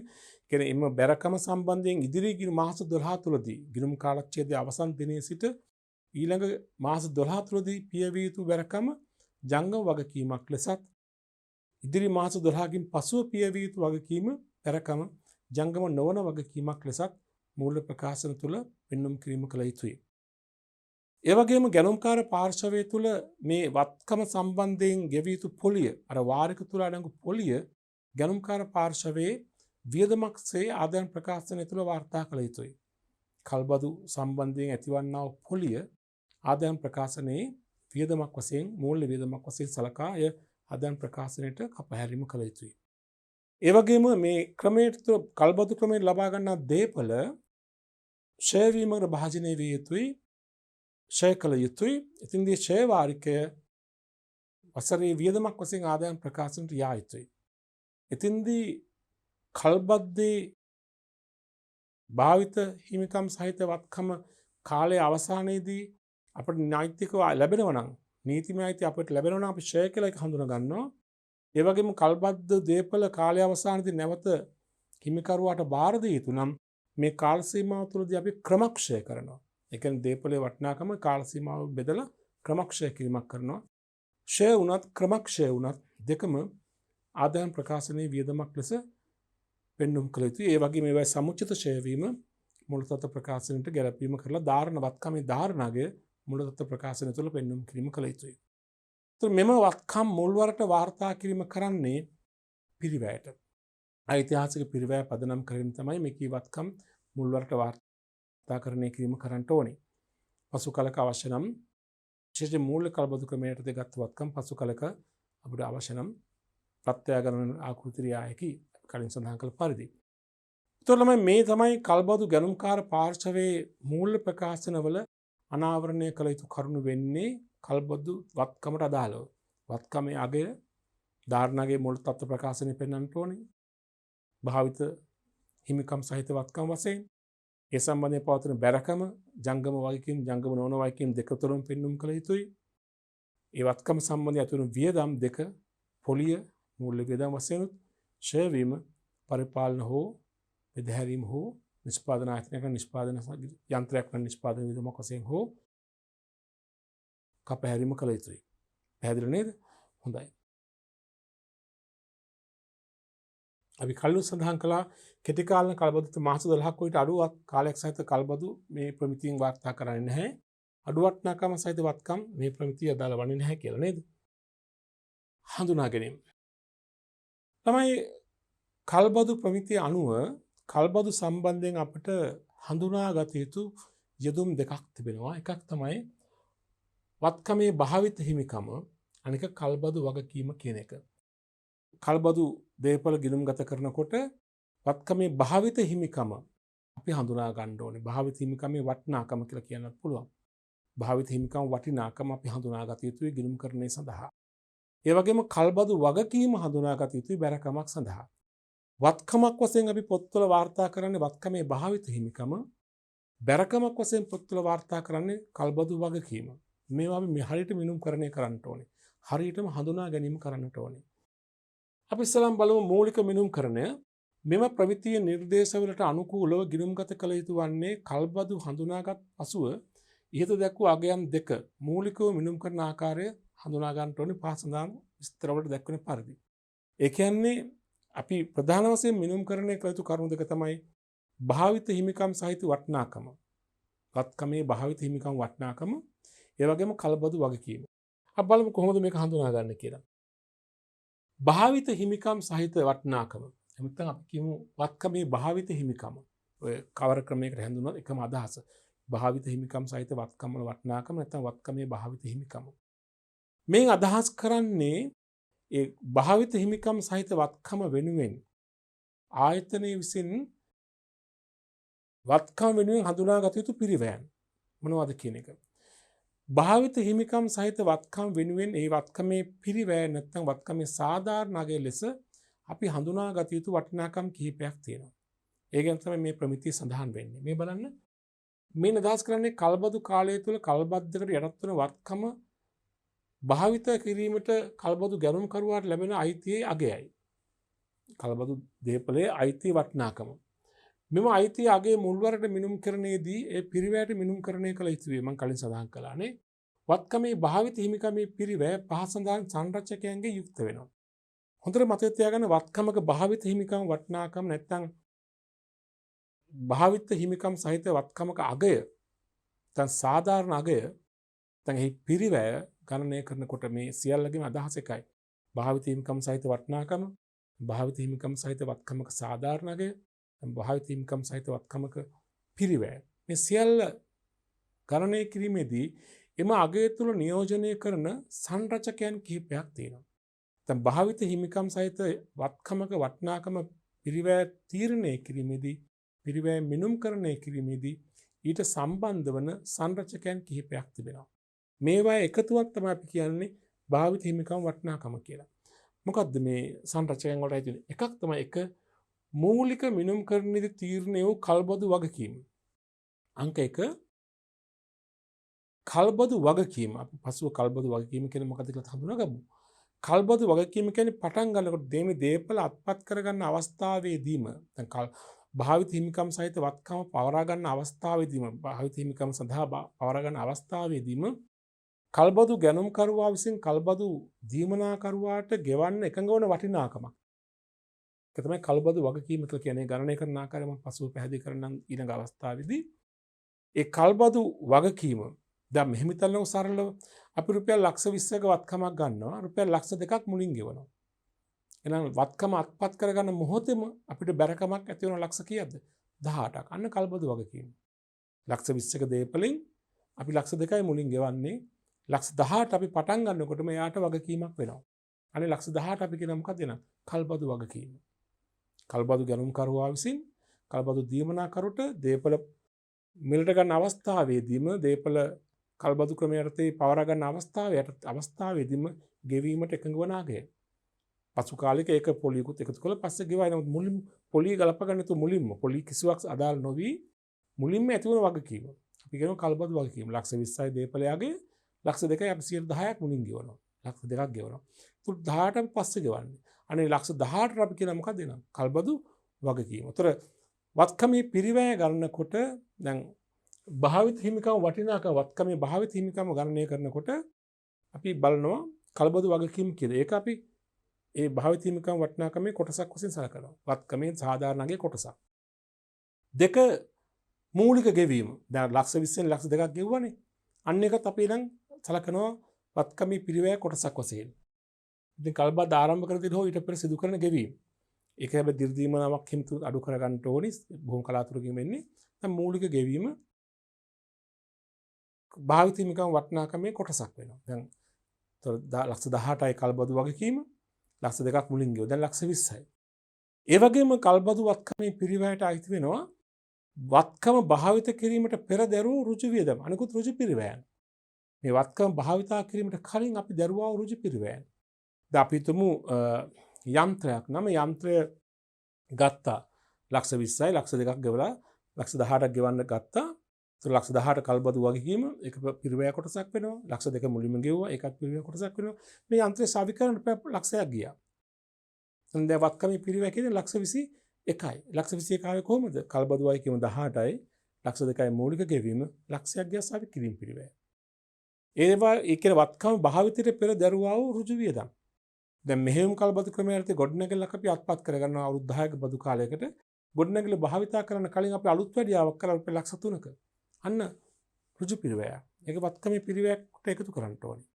කියන්නේ එම බැරකම සම්බන්ධයෙන් ඉදිරි මාස 12 තුලදී ගිණුම් කාලච්ඡේදයේ අවසන් දිනයේ සිට ඊළඟ මාස 12 තුලදී පියවිය යුතු බැරකම ජංගම වගකීමක් ලෙසත් ඉදිරි මාස 12කින් පසුව පියවිය යුතු වගකීම බැරකම ජංගම නොවන වගකීමක් ලෙසත් මූල ප්‍රකාශන තුල පෙන්වුම් කිරීම කළ යුතුයි. ඒ වගේම ගැනුම්කාර පාර්ශවය තුල මේ වත්කම සම්බන්ධයෙන් ගෙවිය යුතු පොලිය අර වාරික තුල අඩංගු පොලිය ගැනුම්කාර පාර්ශවයේ වියදමක්සේ ආදායම් ප්‍රකාශනය තුළ වාර්තා කළ යුතුයි. කල්බදු සම්බන්ධයෙන් ඇතිවන්නා වූ පොලිය ආදායම් ප්‍රකාශනයේ වියදමක් වශයෙන් මූල්‍ය වියදමක් වශයෙන් සලකා එය ආදායම් ප්‍රකාශනයට කපහැරීම කළ යුතුයි. ඒ වගේම මේ ක්‍රමයට කල්බදු ක්‍රමයෙන් ලබා ගන්නා දේපල ෂය වීමකට භාජනය විය යුතුයි. ෂය කළ යුතුයි. ඉතින්දී ෂය වාරිකය වසරේ වියදමක් වශයෙන් ආදායම් ප්‍රකාශනයට යා යුතුයි. එතින්දී කල්බද්දේ භාවිත හිමිකම් සහිත වත්කම කාලයේ අවසානයේදී අපිට නෛතිකව ලැබෙනවා නම් නීතිමය අයිති අපිට ලැබෙනවා නම් අපි ෂය කියලා එක හඳුනා ගන්නවා. ඒ වගේම කල්බද්ද දේපල කාලයේ අවසානයේදී නැවත හිමිකරුවාට බාර දිය යුතු නම් මේ කාල සීමාව තුළදී අපි ක්‍රමක්ෂය කරනවා. ඒ කියන්නේ දේපලේ වටිනාකම කාල සීමාව බෙදලා ක්‍රමක්ෂය කිරීමක් කරනවා. ෂය වුණත් ක්‍රමක්ෂය වුණත් දෙකම ආදායම් ප්‍රකාශනයේ වියදමක් ලෙස පෙන්වුම් කළ යුතුයි. ඒ වගේම මේවායි සමුචිත ෂය වීම මූලතත්ත්ව ප්‍රකාශනයට ගැලපීම කරලා ධාරණ වත්කමේ ධාරණාගය මූලතත්ත්ව ප්‍රකාශනය තුළ පෙන්වුම් කිරීම කළ යුතුයි. ඒතර මෙම වත්කම් මුල්වරට වාර්තා කිරීම කරන්නේ පිරිවැයට. ඓතිහාසික පිරිවැය පදනම් කරගෙන තමයි මේ කී වත්කම් මුල්වරට වාර්තාකරණය කිරීම කරන්න ඕනේ. පසු කලක අවශ්‍ය නම් විශේෂ මූල්‍ය කල්බදු ක්‍රමයට දෙගත් වත්කම් පසු කලක අපිට අවශ්‍ය නම් ප්‍රත්‍යාගමන ආකෘති රියායකි කලින් සඳහන් කළ පරිදි. එතකොට මේ තමයි කල්බදු ගැනුම්කාර පාර්ශවයේ මූල්‍ය ප්‍රකාශනවල අනාවරණය කළ යුතු කරුණු වෙන්නේ කල්බදු වත්කමට අදාළව. වත්කමේ අගය ධාරණාගේ මූල තත්ත්ව ප්‍රකාශනය පෙන්වන්නට ඕනේ. භාවිත හිමිකම් සහිත වත්කම් වශයෙන් ඒ සම්බන්ධයෙන් පවතින බැරකම ජංගම වගකීම් ජංගම නොවන වගකීම් දෙක තුරම පෙන්වුම් කළ යුතුයි. ඒ වත්කම සම්බන්ධයෙන් ඇතිවන වියදම් දෙක පොලිය මූල්‍ය වියදම් වශයෙන් ෂය වීම පරිපාලන හෝ බෙදහැරීම හෝ නිෂ්පාදන ආයතනයක නිෂ්පාදන යන්ත්‍රයක් වන නිෂ්පාදන වියදමක් වශයෙන් හෝ කපහැරීම කළ යුතුයි. පැහැදිලි නේද? හොඳයි. අපි කලින් සඳහන් කළා කෙටි කාලන කල්බදු මාස 12ක් වයිට අඩු කාලයක් සහිත කල්බදු මේ ප්‍රමිතියෙන් වාර්තා කරන්නේ නැහැ. අඩු වටිනාකම සහිත වත්කම් මේ ප්‍රමිතිය අදාළ වන්නේ නැහැ කියලා නේද? හඳුනා ගැනීම. තමයි කල්බදු ප්‍රමිතිය අනුව කල්බදු සම්බන්ධයෙන් අපට හඳුනාගත යුතු යෙදුම් දෙකක් තිබෙනවා. එකක් තමයි වත්කමේ භාවිත හිමිකම, අනික කල්බදු වගකීම කියන එක. කල්බදු දේපල ගිණුම් ගත කරනකොට වත්කමේ භාවිත හිමිකම අපි හඳුනා ගන්න ඕනේ. භාවිත හිමිකමේ වටිනාකම කියලා කියන්නත් පුළුවන්. භාවිත හිමිකම් වටිනාකම අපි හඳුනාගත යුතුයි ගිණුම්කරණය සඳහා. ඒ වගේම කල්බදු වගකීම හඳුනාගත යුතුයි බැරකමක් සඳහා. වත්කමක් වශයෙන් අපි පොත්වල වාර්තා කරන්නේ වත්කමේ භාවිත හිමිකම, බැරකමක් වශයෙන් පොත්වල වාර්තා කරන්නේ කල්බදු වගකීම. මේවා අපි හරියට මිනුම්කරණය කරන්න ඕනේ. හරියටම හඳුනා ගැනීම කරන්නට ඕනේ. අපි ඉස්සෙල්ලාම බලමු මූලික මිනුම්කරණය. මෙම ප්‍රමිතිය නිර්දේශවලට අනුකූලව ගිණුම්ගත කළ යුතු වන්නේ කල්බදු හඳුනාගත් පසුව ඉහත දැක්වූ අගයන් දෙක මූලිකව මිනුම් කරන ආකාරය හඳුනා ගන්නට ඕනේ පාසඳාන විස්තරවලට දැක්වෙන පරිදි. ඒ කියන්නේ අපි ප්‍රධාන වශයෙන් මිනුම්කරණය කළ යුතු කරුණු දෙක තමයි භාවිත හිමිකම් සහිත වටිනාකම. වත්කමේ භාවිත හිමිකම් වටිනාකම, ඒ වගේම කල්බදු වගකීම. අපි බලමු කොහොමද මේක හඳුනාගන්නේ කියලා. භාවිත හිමිකම් සහිත වටිනාකම. එතන අපි කියමු වත්කමේ භාවිත හිමිකම. ඔය කවර ක්‍රමයකට හැඳුන්වන එකම අදහස. භාවිත හිමිකම් සහිත වත්කම වල වටිනාකම නැත්නම් වත්කමේ භාවිත හිමිකම. මේ අදහස් කරන්නේ ඒ භාවිත හිමිකම් සහිත වත්කම වෙනුවෙන් ආයතනයේ විසින් වත්කම වෙනුවෙන් හඳුනාගත යුතු පිරිවැයන් මොනවද කියන එක. භාවිත හිමිකම් සහිත වත්කම් වෙනුවෙන් ඒ වත්කමේ පිරිවැය නැත්නම් වත්කමේ සාධාරණ අගය ලෙස අපි හඳුනාගත යුතු වටිනාකම් කිහිපයක් තියෙනවා. ඒ ගැන තමයි මේ ප්‍රමිතිය සඳහන් වෙන්නේ. මේ බලන්න මේ නිදහස් කරන්නේ කල්බදු කාලය තුළ කල්බද්දකට යටත් වන වත්කම භාවිත කිරීමට කල්බදු ගැනුම්කරුවාට ලැබෙන අයිතියේ අගයයි. කල්බදු දේපලේ අයිතිය වටිනාකම. මෙම අයිතිය අගේ මුල්වරට මිනුම්කරණයේදී ඒ පිරිවැයට මිනුම්කරණය කළ යුතුයි. මම කලින් සඳහන් කළානේ. වත්කමේ භාවිත හිමිකමේ පිරිවැය පහ සඳහන් සංරචකයන්ගේ යුක්ත වෙනවා. හොඳට මතක තියාගන්න වත්කමක භාවිත හිමිකම් වටිනාකම් නැත්නම් භාවිත හිමිකම් සහිත වත්කමක අගය නැත්නම් සාධාරණ අගය නැත්නම් එහි පිරිවැය ගණනය කරනකොට මේ සියල්ලගේම අදහස එකයි. භාවිත හිමිකම් සහිත වටිනාකම, භාවිත හිමිකම් සහිත වත්කමක සාධාරණ අගය, භාවිත හිමිකම් සහිත වත්කමක පිරිවැය. මේ සියල්ල ගණනය කිරීමේදී එම අගය තුළ නියෝජනය කරන සංරචකයන් කිහිපයක් තියෙනවා. දැන් භාවිත හිමිකම් සහිත වත්කමක වටිනාකම පිරිවැය තීරණය කිරීමේදී පිරිවැය මිනුම්කරණය කිරීමේදී ඊට සම්බන්ධ වන සංරචකයන් කිහිපයක් තිබෙනවා. මේවා එකතුවක් තමයි අපි කියන්නේ භාවිත හිමිකම් වටිනාකම කියලා. මොකද්ද මේ සංරචකයන් වලට තියෙන එකක් තමයි එක මූලික මිනුම්කරණයේදී තීරණය වූ කල්බදු වගකීම. අංක 1 කල්බදු වගකීම. අපි පසුව කල්බදු වගකීම කියන්නේ මොකක්ද කියලා හඳුනාගමු. කල්බදු වගකීම කියන්නේ පටන් ගන්නකොට දෙමි දේපල අත්පත් කරගන්න අවස්ථාවේදීම දැන් භාවිත හිමිකම් සහිත වත්කම පවරා ගන්න අවස්ථාවේදීම භාවිත හිමිකම් සඳහා පවරා ගන්න අවස්ථාවේදීම කල්බදු ගැනුම්කරුවා විසින් කල්බදු දීමනාකරුවාට ගෙවන්න එකඟ වන වටිනාකමක්. ඒක තමයි කල්බදු වගකීම කියලා කියන්නේ. ගණනය කරන ආකාරය මම පසුව පැහැදිලි කරන්නම් ඊළඟ අවස්ථාවේදී. ඒ කල්බදු වගකීම දැන් මෙහෙම හිතන්නකො සරලව අපි රුපියල් ලක්ෂ 20ක වත්කමක් ගන්නවා. රුපියල් ලක්ෂ 2ක් මුලින් ගෙවනවා. එහෙනම් වත්කම අත්පත් කරගන්න මොහොතේම අපිට බැරකමක් ඇති වෙන ලක්ෂ කීයද? 18ක්. අන්න කල්බදු වගකීම. ලක්ෂ 20ක දේපලින් අපි ලක්ෂ 2යි මුලින් ගෙවන්නේ. ලක්ෂ 18 අපි පටන් ගන්නකොටම එයාට වගකීමක් වෙනවා. අනේ ලක්ෂ 18 අපි කියන මොකක්ද එන? කල්බදු වගකීම. කල්බදු ගැනුම්කරුවා විසින් කල්බදු දීමනාකරුට දේපල මිලට ගන්න අවස්ථාවේදීම දේපල කල්බදු ක්‍රමය යටතේ පවරා ගන්න අවස්ථාවේදීම ගෙවීමට එකඟ වන අගය. පසු කාලෙක ඒක පොලියකුත් එකතු කරලා පස්සේ ගෙවයි. නමුත් මුලින් පොලිය ගලප ගන්න තු මුලින්ම පොලිය කිසිවක් අදාළ නොවි මුලින්ම ඇති වුණ වගකීම. අපි කියනවා කල්බදු වගකීම. ලක්ෂ 20යි දේපලයාගේ ලක්ෂ 2යි අපි 10ක් මුලින් ගෙවනවා. ලක්ෂ 2ක් ගෙවනවා. තුත් 18 අපි පස්සේ ගෙවන්නේ. අනේ ලක්ෂ 18ට අපි කියන මොකක්ද එනවා? කල්බදු වගකීම. උතර වත්කමේ පිරිවැය ගන්නකොට දැන් භාවිත හිමිකම් වටිනාකම වත්කමේ භාවිත හිමිකම ගණනය කරනකොට අපි බලනවා කල්බදු වගකීම් කියලා. ඒක අපි ඒ භාවිත හිමිකම් වටිනාකමේ කොටසක් වශයෙන් සලකනවා. වත්කමේ සාධාරණගේ කොටසක්. දෙක මූලික ගෙවීම. දැන් ලක්ෂ 20න් ලක්ෂ 2ක් ගෙවුවානේ. අන්න එකත් අපි නම් සලකනවා වත්කමේ පිරිවැය කොටසක් වශයෙන්. ඉතින් කල්බද ආරම්භ කර දෙන හෝ ඊට පෙර සිදු කරන ගෙවීම. ඒක හැබැයි දිර්දීමනාවක් හිමතු අඩු කරගන්න ඕනි. බොහොම කලාතුරකින් වෙන්නේ. දැන් මූලික ගෙවීම භාවිත හිමිකම් වටිනාකමේ කොටසක් වෙනවා. දැන් ලක්ෂ 18යි කල්බදු වගකීම, ලක්ෂ 2ක් මුලින් ගෙවුවා. දැන් ලක්ෂ 20යි. ඒ වගේම කල්බදු වත්කමේ පිරිවැයට අයිති වෙනවා වත්කම භාවිත කිරීමට පෙර දැරූ ඍජු වියදම්. අනිකුත් ඍජු පිරිවැයන්. මේ වත්කම භාවිතා කිරීමට කලින් අපි දැරුවා වූ ඍජු පිරිවැයන්. දැන් අපි හිතමු යන්ත්‍රයක් නම් යන්ත්‍රය ගත්තා ලක්ෂ 20යි ලක්ෂ 2ක් ගෙවලා ලක්ෂ 18ක් ගෙවන්න ගත්තා. ඒක ලක්ෂ 18 කල්බදු වගකීම ඒක පිරිවැය කොටසක් වෙනවා. ලක්ෂ 2 මුලින්ම ගෙවුවා ඒකත් පිරිවැය කොටසක් වෙනවා. මේ යන්ත්‍රය සවිකරන්න ලක්ෂයක් ගියා. දැන් වත්කමේ පිරිවැය කියන්නේ ලක්ෂ 21යි. ලක්ෂ 21 ආවේ කොහොමද? කල්බදු වගකීම 18යි ලක්ෂ 2යි මූලික ගෙවීම ලක්ෂයක් ගියා සවිකිරීම පිරිවැය. ඒවා ඒ කියන්නේ වත්කම භාවිතයට පෙර දැරුවා වූ ඍජු වියදම්. දැන් මෙහෙයුම් කල්බදු ක්‍රමයට ගොඩනැගිල්ලක් අපි අත්පත් කරගන්නවා අවුරුදු 10ක බදු කාලයකට. ගොඩනැගිල්ල භාවිතා කරන්න කලින් අපි අලුත් වැඩියාවක් කරලා රුපියල් ලක්ෂ 3ක. අන්න ඍජු පිරිවැය. ඒක වත්කමේ පිරිවැයට එකතු කරන්න ඕනේ.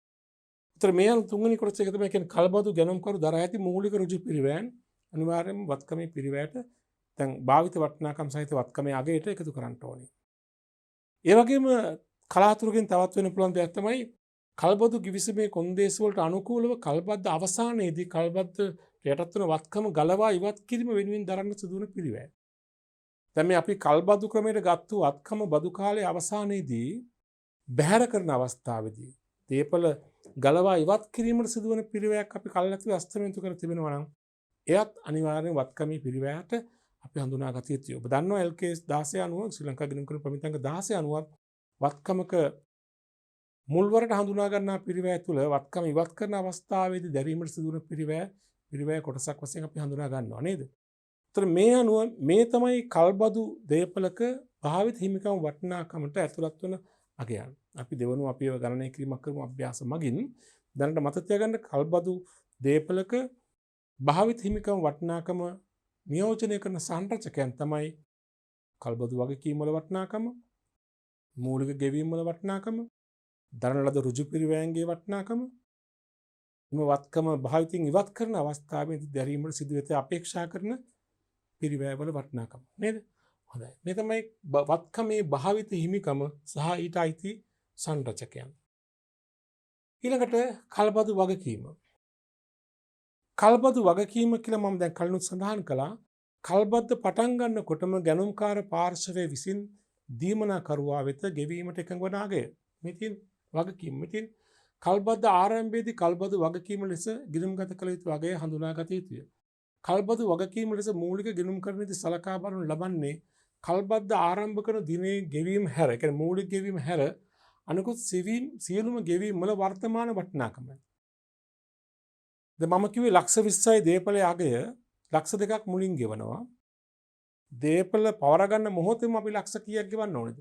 උතර මේ තුන්වෙනි කොටස එක තමයි කියන්නේ කල්බදු ගැනුම්කරු දරා ඇති මූලික ඍජු පිරිවැයන් අනිවාර්යයෙන්ම වත්කමේ පිරිවැයට දැන් භාවිත වටිනාකම් සහිත වත්කමේ අගයට එකතු කරන්න ඕනේ. ඒ වගේම කලාතුරකින් තවත් වෙන පුළුවන් දෙයක් තමයි කල්බදු ගිවිසුමේ කොන්දේසි වලට අනුකූලව කල්බද්ද අවසානයේදී කල්බද්ද යටත් වන වත්කම ගලවා ඉවත් කිරීම වෙනුවෙන් දරන්න සිදුවන පිරිවැය. දැන් මේ අපි කල්බදු ක්‍රමයට ගත්තු වත්කම බදු කාලයේ අවසානයේදී බැහැර කරන අවස්ථාවේදී දේපල ගලවා ඉවත් කිරීමට සිදුවන පිරිවැයක් අපි කල්ැතුව අස්තමේන්තු කර තිබෙනවා නම් එයත් අනිවාර්යෙන් වත්කමේ පිරිවැයට අපි හඳුනා ගත යුතුයි. ඔබ දන්නවා LKS 16 අනුව ශ්‍රී ලංකා ගිණුම් කරන ප්‍රමිතංග 16 අනුව වත්කමක මුල්වරට හඳුනා ගන්නා පිරිවැය තුළ වත්කම ඉවත් කරන අවස්ථාවේදී දැරීමට සිදුවන පිරිවැය කොටසක් වශයෙන් අපි හඳුනා ගන්නවා නේද? ඒතර මේ අනුව මේ තමයි කල්බදු දේපලක භාවිත හිමිකම් වටිනාකමට ඇතුළත් වන අගයන්. අපි දෙවනුව අපි ඒව ගණනය කිරීමක් කරමු අභ්‍යාස මගින්. දැනට මතක තියාගන්න කල්බදු දේපලක භාවිත හිමිකම් වටිනාකම නියෝජනය කරන සංරචකයන් තමයි කල්බදු වගකීම් වල වටිනාකම, මූලික ගෙවීම් වල වටිනාකම, දරන ලද ඍජු පිරිවැයන්ගේ වටිනාකම, එම වත්කම භාවිතයෙන් ඉවත් කරන අවස්ථාවේදී දැරීමට සිදු වෙත අපේක්ෂා කරන පිරිවැය වල වටිනාකම නේද? හොඳයි. මේ තමයි වත්කමේ භාවිත හිමිකම සහ ඊට අයිති සංරචකයන්. ඊළඟට කල්බදු වගකීම. කල්බදු වගකීම කියලා මම දැන් කලිනුත් සඳහන් කළා. කල්බද්ද පටන් ගන්නකොටම ගැනුම්කාර පාර්ශවය විසින් දීමනා කරුවා වෙත ගෙවීමට එකඟ වන අගය. මෙතින් වගකීම. මෙතින් කල්බද්ද ආරම්භයේදී කල්බදු වගකීම ලෙස ගිණුම්ගත කළ යුතු අගය හඳුනාගත යුතුය. කල්බදු වගකීම ලෙස මූලික ගිණුම් කරනදී සලකා බලනු ලබන්නේ කල්බද්ද ආරම්භ කරන දිනේ ගෙවීම හැර, ඒ කියන්නේ මූලික ගෙවීම හැර අනිකුත් සියලුම ගෙවීම් වල වර්තමාන වටිනාකමයි. දැන් මම කිව්වේ ලක්ෂ 20යි දේපලයේ අගය ලක්ෂ 2ක් මුලින් ගෙවනවා. දේපල පවර ගන්න මොහොතේම අපි ලක්ෂ කීයක් ගෙවන්න ඕනේද?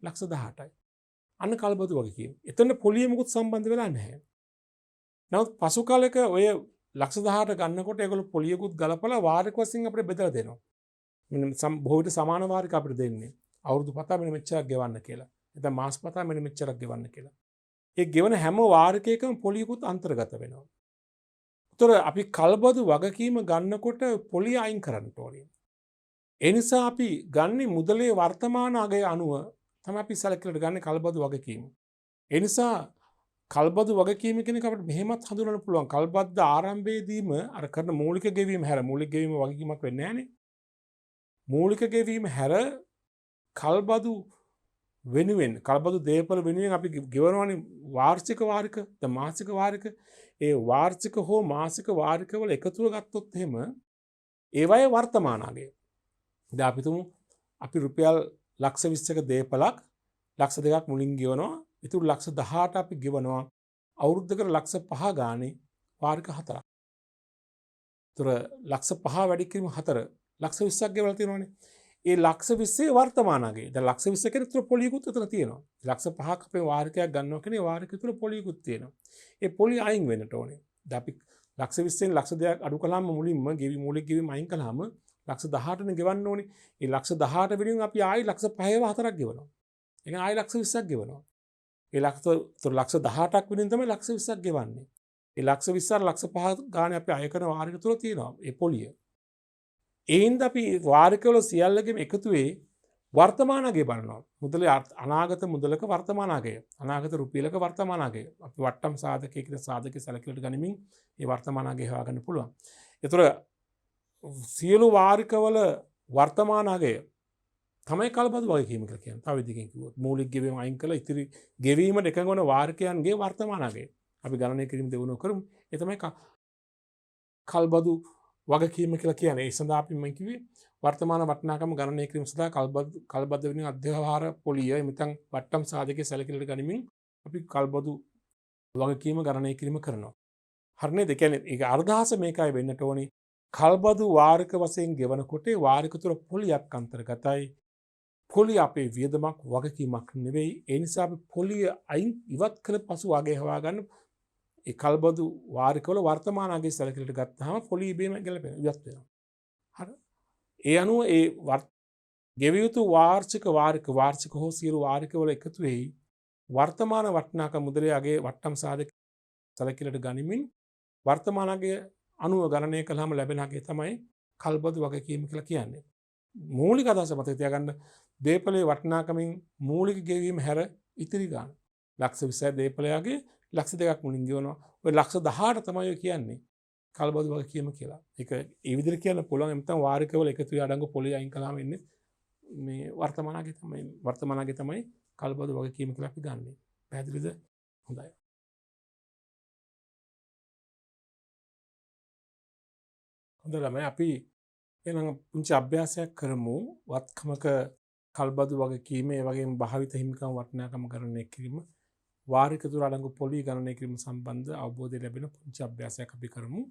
ලක්ෂ 18යි. අන්න කල්බදු වගකීම. එතන පොලිය මුකුත් සම්බන්ධ වෙලා නැහැ. නමුත් පසු කාලයක ඔය ලක්ෂ 18 ගන්නකොට ඒගොල්ලෝ පොලියකුත් ගලපලා වාරික වශයෙන් අපිට බෙදලා දෙනවා. මෙන්න බොහෝ විට සමාන වාරික අපිට දෙන්නේ. අවුරුදු පතා මෙන්න මෙච්චරක් ගෙවන්න කියලා. නැත්නම් මාස පතා මෙන්න මෙච්චරක් ගෙවන්න කියලා. ඒ ගෙවන හැම වාරිකයකම පොලියකුත් අන්තර්ගත වෙනවා. උතර අපි කල්බදු වගකීම ගන්නකොට පොලිය අයින් කරන්න ඕනේ. ඒ නිසා අපි ගන්නේ මුදලේ වර්තමාන අගය අනුව තමයි අපි සැලකිලිට ගන්නේ කල්බදු වගකීම. ඒ නිසා කල්බදු වගකීම කියන එක අපිට මෙහෙමත් හඳුනන්න පුළුවන්. කල්බද්ද ආරම්භයේදීම අර කරන මූලික ගෙවීම හැර මූලික ගෙවීම වගකීමක් වෙන්නේ නැහනේ. මූලික ගෙවීම හැර කල්බදු වෙනුවෙන් කල්බදු දේපල වෙනුවෙන් අපි ගෙවනවානේ වාර්ෂික වාරික, මාසික වාරික. ඒ වාර්ෂික හෝ මාසික වාරික වල එකතුව ගත්තොත් එහෙම ඒවයේ වර්තමාන අගය. දැන් අපි තුමු අපි රුපියල් ලක්ෂ 20ක දේපලක් ලක්ෂ 2ක් මුලින් ගෙවනවා. ඉතුරු ලක්ෂ 18 අපි ගෙවනවා අවුරුද්දකට ලක්ෂ 5 ගානේ වාරික 4ක්. ඒතර ලක්ෂ 5 වැඩි කිරීම 4 ලක්ෂ 20ක් ගෙවලා තියෙනවානේ. ඒ ලක්ෂ 20 වර්තමාන අගය. දැන් ලක්ෂ 20 කියන්නේ උතර පොලියකුත් උතර තියෙනවා. ලක්ෂ 5ක් අපේ වාරිකයක් ගන්නවා කියන්නේ වාරික තුල පොලියකුත් තියෙනවා. ඒ පොලිය අයින් වෙන්නට ඕනේ. දැන් අපි ලක්ෂ 20න් ලක්ෂ 2ක් අඩු කළාම මුලින්ම මූලික ගෙවීම අයින් කළාම ලක්ෂ 18නේ ගෙවන්න ඕනේ. ඒ ලක්ෂ 18 වෙනුවෙන් අපි ආයි ලක්ෂ 5ව 4ක් ගෙවනවා. ඒ කියන්නේ ආයි ලක්ෂ 20ක් ගෙවනවා. ඒ ලක්ෂ 18ක් වෙනුවෙන් තමයි ලක්ෂ 20ක් ගෙවන්නේ. ඒ ලක්ෂ 20 ලක්ෂ 5 ගානේ අපි අය කරන වාරික තුල තියෙනවා. ඒ පොලිය. ඒ හින්දා අපි වාරිකවල සියල්ලකම එකතු වෙයි වර්තමාන අගය බලනවා. මුදලේ අනාගත මුදලක වර්තමාන අගය. අනාගත රුපියලක වර්තමාන අගය. අපි වට්ටම් සාධකයක සාධක සැලකිලිට ගනිමින් මේ වර්තමාන අගය හොයාගන්න පුළුවන්. ඒතර සියලු වාරිකවල වර්තමාන අගය තමයි කල්පතු වගකීම කියලා කියන්නේ. තව විදිහකින් කිව්වොත් මූලික ගෙවීම අයින් කළා ඉතිරි ගෙවීමට එකඟ වන වාරිකයන්ගේ වර්තමාන අගය. අපි ගණනය කිරීම දෙවුණු කරමු. ඒ තමයි කල්බදු වගකීම කියලා කියන්නේ. ඒ සඳහා අපි මම කිව්වේ වර්තමාන වටිනාකම ගණනය කිරීම සඳහා කල්බද වෙන අධ්‍යවහාර පොලිය එමෙතන් වට්ටම් සාධකයේ සැලකිලිට ගනිමින් අපි කල්බදු වගකීම ගණනය කිරීම කරනවා. හරිනේ? ඒ කියන්නේ ඒක අර්ධාස මේකයි වෙන්නට ඕනේ. කල්බදු වාරික වශයෙන් ගෙවනකොට වාරික තුර පොලියක් අන්තර්ගතයි. පොලිය අපේ වියදමක් වගකීමක් නෙවෙයි. ඒ නිසා අපි පොලිය අයින් ඉවත් කළ පසු අගය හොයාගන්න ඒ කල්බදු වාරිකවල වර්තමාන අගය සැලකිලිට ගත්තාම පොලිය ඉබේම ගැලපෙන ඉවත් වෙනවා. හරි. ඒ අනුව ඒ ගෙවිය යුතු වාර්ෂික හෝ සියලු වාරිකවල එකතු වෙයි වර්තමාන වටිනාකම මුදලේ අගයේ වට්ටම් සාධක සැලකිලිට ගනිමින් වර්තමාන අගය අනුව ගණනය කළාම ලැබෙන අගය තමයි කල්බදු වගකීම කියලා කියන්නේ. මූලික අදහස මතක තියාගන්න දේපලේ වටිනාකමින් මූලික ගෙවීම හැර ඉතිරි ගන්න. ලක්ෂ 20යි දේපලයාගේ ලක්ෂ 2ක් මුලින් ගෙවනවා. ඔය ලක්ෂ 18 තමයි ඔය කියන්නේ කල්බදු වගකීම කියලා. ඒක ඒ විදිහට කියන්න පුළුවන්. එතන වාරිකවල එකතු වෙ අඩංගු පොලිය අයින් කළාම එන්නේ මේ වර්තමාන අගය තමයි කල්බදු වගකීම කියලා අපි ගන්නෙ. පැහැදිලිද? හොඳයි. හොඳ ළමයි අපි එහෙනම් පුංචි අභ්‍යාසයක් කරමු. වත්කමක කල්බදු වගකීම ඒ වගේම භාවිත හිමිකම් වටිනාකම ගණනය කිරීම වාරික තුර අඩංගු පොලි ගණනය කිරීම සම්බන්ධ අවබෝධය ලැබෙන පුංචි අභ්‍යාසයක් අපි කරමු.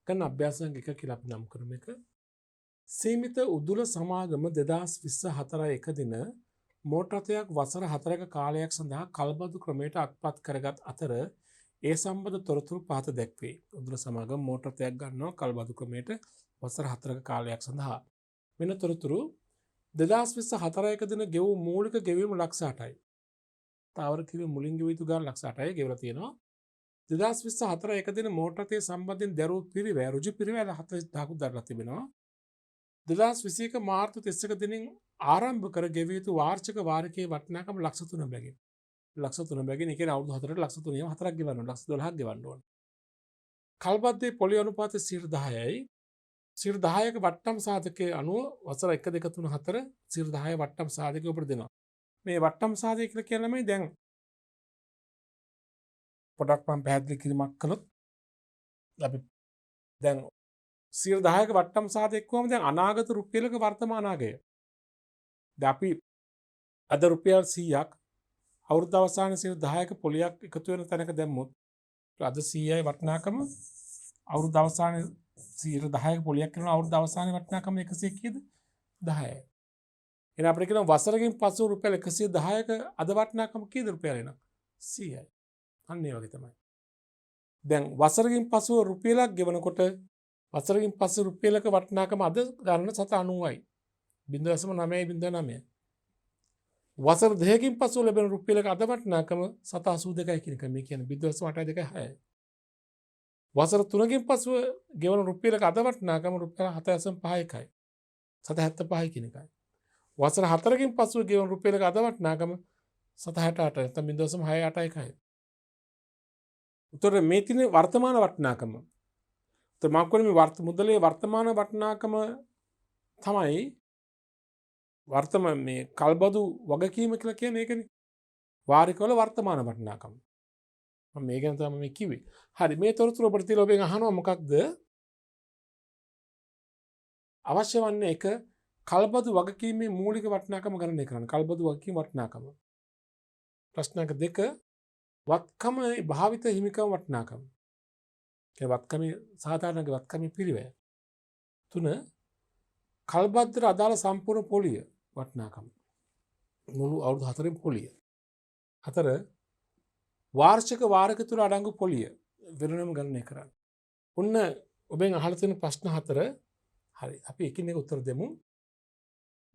කරන අභ්‍යාසයක් එක කියලා අපි නම් කරමු. එක සීමිත උදුල සමාගම 2024 දින මෝටර් රථයක් වසර 4ක කාලයක් සඳහා කල්බදු ක්‍රමයට අත්පත් කරගත් අතර ඒ සම්බන්ධ තොරතුරු පහත දැක්වේ. උදුල සමාගම මෝටර් රථයක් ගන්නවා කල්බදු ක්‍රමයට වසර 4ක කාලයක් සඳහා. වෙන තොරතුරු 2024 දින ගෙවූ මූලික ගෙවීම ලක්ෂ 8යි. තාවර කිව්වේ මුලින් ගෙවිය යුතු ගාන ලක්ෂ 8යි ගෙවලා තියෙනවා. 2024 දින මෝටර් රථය සම්බන්ධයෙන් දැරූ පිරිවැය රුජු පිරිවැය 40000ක් දරලා තිබෙනවා. 2021 මාර්තු 31 දිනින් ආරම්භ කර ගෙවිය යුතු වාර්ෂික වාරිකයේ වටිනාකම ලක්ෂ 3 බැගින්. ලක්ෂ 3 බැගින් ඒ කියන්නේ අවුරුදු 4ට ලක්ෂ 3ම 4ක් ගෙවන්න ඕන. ලක්ෂ 12ක් ගෙවන්න ඕන. කල්බද්දේ පොලි අනුපාතය 10%යි. 10%ක වට්ටම් සාධකයේ අනුව වසර 1 2 3 4 10% වට්ටම් සාධකය උපර දෙනවා. මේ වට්ටම් සාධකය කියලා කියන්නේ දැන් පොඩක් මම පැහැදිලි කිරීමක් කළොත් අපි දැන් 10%ක වට්ටම් සාධකයක් කොහොමද දැන් අනාගත රුපියලක වර්තමාන අගය. දැන් අපි අද රුපියල් 100ක් අවුරුදු අවසානයේ 10%ක පොලියක් එකතු වෙන තැනක දැම්මොත් අද 100යි වටිනාකම අවුරුදු අවසානයේ 10%ක පොලියක් කරනවා අවුරුදු අවසානයේ වටිනාකම 100 කීයද 10යි. එහෙනම් අපිට කියනවා වසරකින් පසු රුපියල් 110ක අද වටිනාකම කීයද රුපියල් එන 100යි. අන්න ඒ වගේ තමයි. දැන් වසරකින් පසුව රුපියලක් ගෙවනකොට වසරකින් පස්සේ රුපියලක වටිනාකම අද ගන්න 790යි. 0.909. වසර දෙකකින් පසු ලැබෙන රුපියලක අද වටිනාකම 782යි කියන එක මේ කියන්නේ 0.826යි. වසර 3කින් පසුව ගෙවන රුපියලක අද වටිනාකම රුපියල් 7.51යි. 775යි කියන එකයි. වසර 4කින් පසුව ගෙවන රුපියලක අද වටිනාකම 768යි. නැත්නම් 0.681යි. උතර මේ තියෙන වර්තමාන වටිනාකම. උතර මම කියන්නේ මේ මුදලේ වර්තමාන වටිනාකම තමයි වර්තමාන මේ කල්බදු වගකීම කියලා කියන්නේ ඒකනේ. වාරිකවල වර්තමාන වටිනාකම. මම මේ ගැන තමයි මේ කිව්වේ. හරි මේ තොරතුරු ඔබට තියලා ඔබෙන් අහනවා මොකක්ද? අවශ්‍ය වන්නේ එක කල්බදු වගකීමේ මූලික වටිනාකම ගණනය කරන්න. කල්බදු වගකීම වටිනාකම. ප්‍රශ්නක 2 වත්කම භාවිත හිමිකම් වටිනාකම. ඒ වත්කමේ සාධාරණ වත්කමේ පිරිවැය. 3 කල්බද්දට අදාළ සම්පූර්ණ පොලිය වටිනාකම. මුළු අවුරුදු 4න් පොලිය. 4 වාර්ෂික වාරක තුල අඩංගු පොලිය වෙනම ගණනය කරන්න. ඔන්න ඔබෙන් අහලා තියෙන ප්‍රශ්න 4 හරි. අපි එකින් එක උත්තර දෙමු.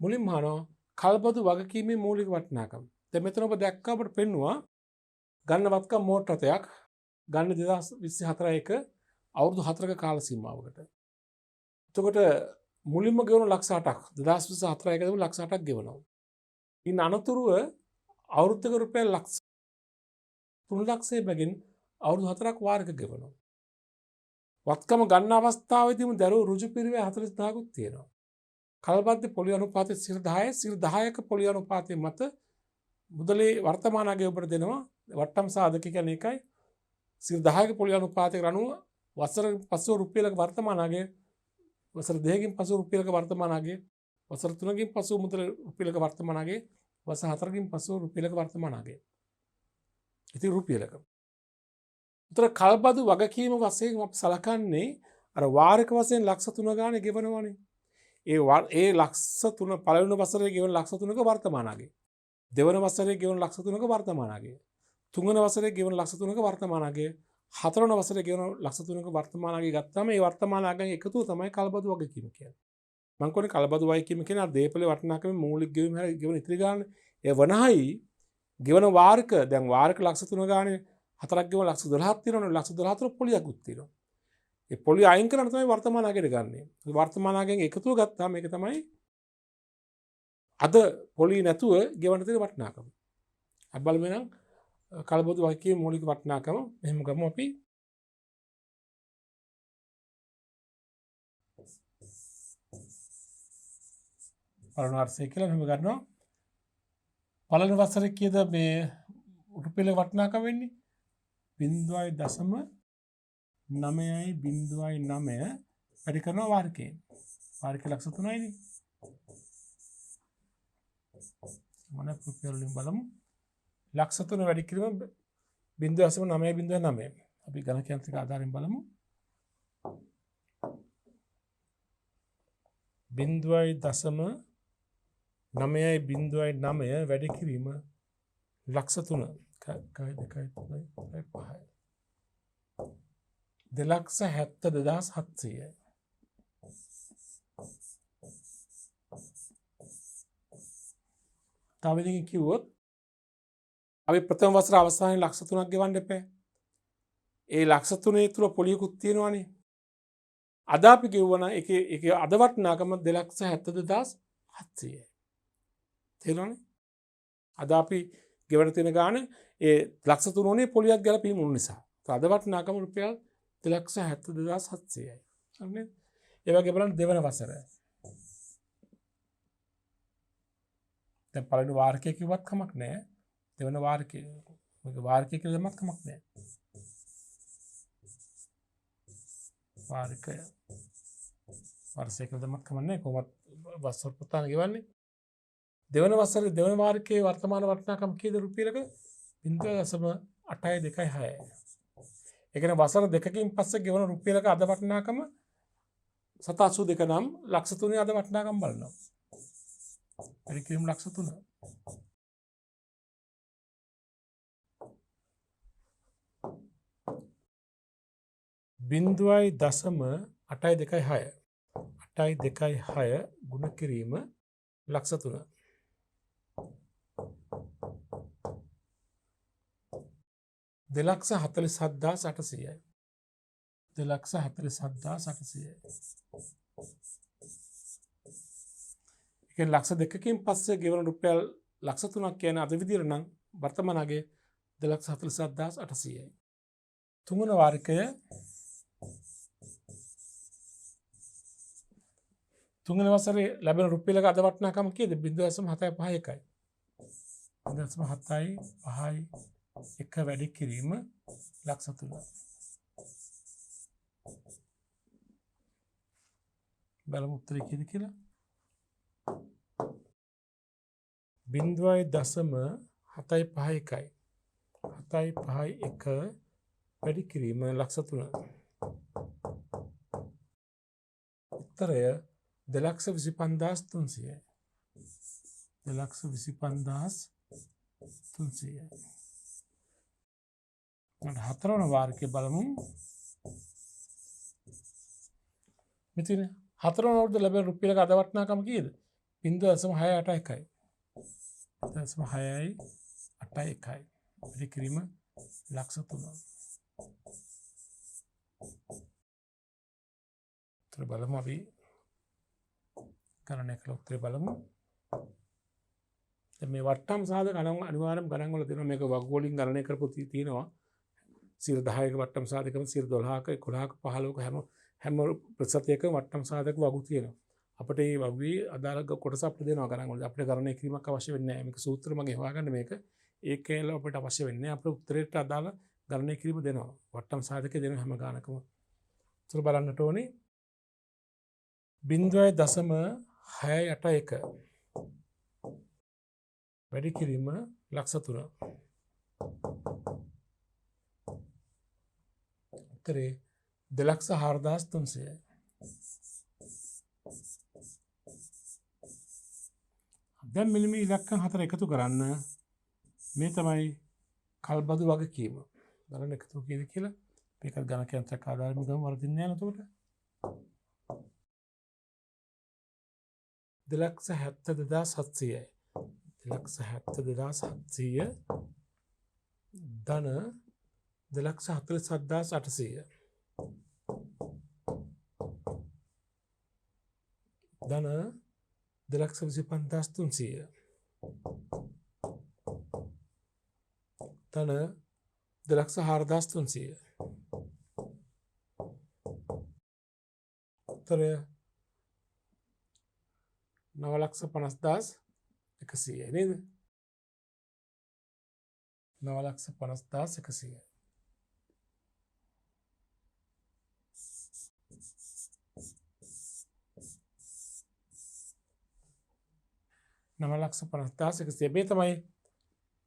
මුලින්ම අහනවා කල්බදු වගකීමේ මූලික වටිනාකම. දැන් මෙතන ඔබ දැක්කා ඔබට පෙන්නවා ගන්න වත්කම් මෝටර් රථයක් ගන්න 2024 එක අවුරුදු 4ක කාල සීමාවකට. එතකොට මුලින්ම ගෙවන ලක්ෂ 8ක් 2024 එකදම ලක්ෂ 8ක් ගෙවනවා. ඉන් අනතුරුව අවුරුද්දක රුපියල් ලක්ෂ 3 ලක්ෂය බැගින් අවුරුදු 4ක් වාර්ෂික ගෙවනවා. වත්කම ගන්න අවස්ථාවේදීම දරුවෝ ඍජු පිරිවේ 49කුත් තියෙනවා. කල්බද්ද පොලි අනුපාතය 10%, 10%ක පොලි අනුපාතය මත මුදලේ වර්තමාන අගය ඔබට දෙනවා. වට්ටම් සාධක කියන්නේ ඒකයි. 10%ක පොලි අනුපාතයකට අනුව වසරකින් පසුව රුපියලක වර්තමාන අගය, වසර 2කින් පසුව රුපියලක වර්තමාන අගය, වසර 3කින් පසුව මුදල රුපියලක වර්තමාන අගය, වසර 4කින් පසුව රුපියලක වර්තමාන අගය. ඉතින් රුපියලක. උතර කල්බදු වගකීම වශයෙන් අපි සලකන්නේ අර වාරික වශයෙන් ලක්ෂ 3 ගානේ ගෙවනවනේ. ඒ ලක්ෂ 3 පළවෙනි වසරේ ගෙවන ලක්ෂ 3ක වර්තමාන අගය. දෙවන වසරේ ගෙවන ලක්ෂ 3ක වර්තමාන අගය. තුන්වන වසරේ ගෙවන ලක්ෂ 3ක වර්තමාන අගය. හතරවන වසරේ ගෙවන ලක්ෂ 3ක වර්තමාන අගය ගත්තාම ඒ වර්තමාන අගයන් එකතුව තමයි කල්බදු වගකීම කියන්නේ. මම කියන්නේ කල්බදු වගකීම කියන්නේ අර දීපලේ වටිනාකමේ මූලික ගෙවීම හැර ගෙවන ඉතිරි ගාන ඒ වනහයි ගෙවන වාරික දැන් වාරික ලක්ෂ 3 ගානේ හතරක් ගෙවන ලක්ෂ 12ක් තියෙනවනේ ලක්ෂ 14 පොලියකුත් තියෙනවා. ඒ පොලිය අයින් කරන තමයි වර්තමාන අගයට ගන්නෙ. වර්තමාන අගයෙන් එකතුව ගත්තාම මේක තමයි අද පොලිය නැතුව ගෙවන තියෙන වටිනාකම. අපි බලමු එහෙනම් කල්බදු වගකීමේ මූලික වටිනාකම මෙහෙම ගමු අපි. පළවෙනි වර්ෂය කියලා මෙහෙම ගන්නවා. පළවෙනි වසරේ කීයද මේ රුපියල වටිනාකම වෙන්නේ? 0.909 වැඩි කරනවා වාරිකයෙන්. වාරික ලක්ෂ 3යිනේ. මොන රුපියල් වලින් බලමු. ලක්ෂ 3 වැඩි කිරීම 0.909. අපි ගණක යන්ත්‍රික ආධාරයෙන් බලමු. 0.909 වැඩි කිරීම ලක්ෂ 3 2,70,700. තව එකකින් කිව්වොත් අපි ප්‍රථම වසර අවසානයේ ලක්ෂ 3ක් ගෙවන්න එපා. ඒ ලක්ෂ 3 තුල පොලියකුත් තියෙනවානේ. අද අපි ගෙවුවන ඒකේ අද වටිනාකම 2,70,700. තේරුණානේ? අද අපි ගෙවන තියෙන ගාන ඒ ලක්ෂ 3 පොලියක් ගැලපීම වුන නිසා. අද වටිනාකම රුපියල් 2,70,700යි. හරිනේ? ඒ වගේ බලන්න දෙවන වසර. දැන් පළවෙනි වාර්ෂිකය කිව්වත් කමක් නැහැ. දෙවන වාර්ෂිකය මේක වාර්ෂිකය කියලා දැම්මත් කමක් නැහැ. වාර්ෂිකය වර්ෂයක දැම්මත් කමක් නැහැ. කොහොමත් වසර පුතාන ගෙවන්නේ. දෙවන වසරේ දෙවන වාර්ෂිකයේ වර්තමාන වටිනාකම කීයද රුපියලක? 0.826. ඒ කියන්නේ වසර දෙකකින් පස්සේ ගෙවන රුපියලක අද වටිනාකම 782 නම් ලක්ෂ 3 අද වටිනාකම බලනවා. පරික්‍රම ලක්ෂ 3. බිඳුවයි දශම 8.26 8.26 ගුණ කිරීම ලක්ෂ 3. දෙලක්ෂ 47,800යි. 2,47,800යි. ඒක ලක්ෂ දෙකකින් පස්සේ ගෙවන රුපියල් ලක්ෂ 3ක් කියන්නේ අද විදිහට නම් වර්තමාන අගය 2,47,800යි. තුන්වන වාරිකය තුන්වන වසරේ ලැබෙන රුපියලක අද වටිනාකම කීයද? 0.751යි. 0.751 වැඩි කිරීම ලක්ෂ 3. බලමු උත්තරේ කීයද කියලා. 0.751යි. 751 වැඩි කිරීම ලක්ෂ 3. උත්තරය 2,25,300යි. 2,25,300යි. හතරවන වාර්ෂිකය බලමු. මෙතන හතරවන අවුරුද්ද ලැබෙන රුපියලක අද වටිනාකම කීයද? 0.681යි. 0.681යි. වැඩි කිරීම ලක්ෂ 3. උත්තර බලමු අපි. ගණනය කළ උත්තරේ බලමු. මේ වට්ටම් සාධක අනිවාර්යයෙන්ම ගණන් වල තියෙනවා. මේක වගුවලින් ගණනය කරපු තියෙනවා. 10ක වට්ටම් සාධකම 12ක 11ක 15ක හැම ප්‍රතිශතයකම වට්ටම් සාධක වගු තියෙනවා. අපිට මේ වගුවේ අදාළ කොටස අපිට දෙනවා ගණන් වල. අපිට ගණනය කිරීමක් අවශ්‍ය වෙන්නේ නැහැ. මේක සූත්‍ර මගේ හොයාගන්න මේක. ඒකේල අපිට අවශ්‍ය වෙන්නේ අපේ උත්තරේට අදාළ ගණනය කිරීම දෙනවා. වට්ටම් සාධකය දෙන හැම ගානකම. උත්තර බලන්නට ඕනේ 0.681 වැඩි කිරීම ලක්ෂ 3. උත්තරේ 2,04,300යි. දැන් මෙන්න මේ ඉලක්කම් 4 එකතු කරන්න. මේ තමයි කල්බදු වගකීම. බලන්න එකතු කීයද කියලා. මේක ගණක යන්ත්‍රයක් ආධාරම ගමු වරදින්නේ නැහැ නේද? 2,72,700යි. 2,72,700 ධන 2,47,800 ධන 2,25,300 ධන 2,04,300 උත්තරය 9,50,100 නේද? 9,50,100. නවලක්ෂ 50,100 මේ තමයි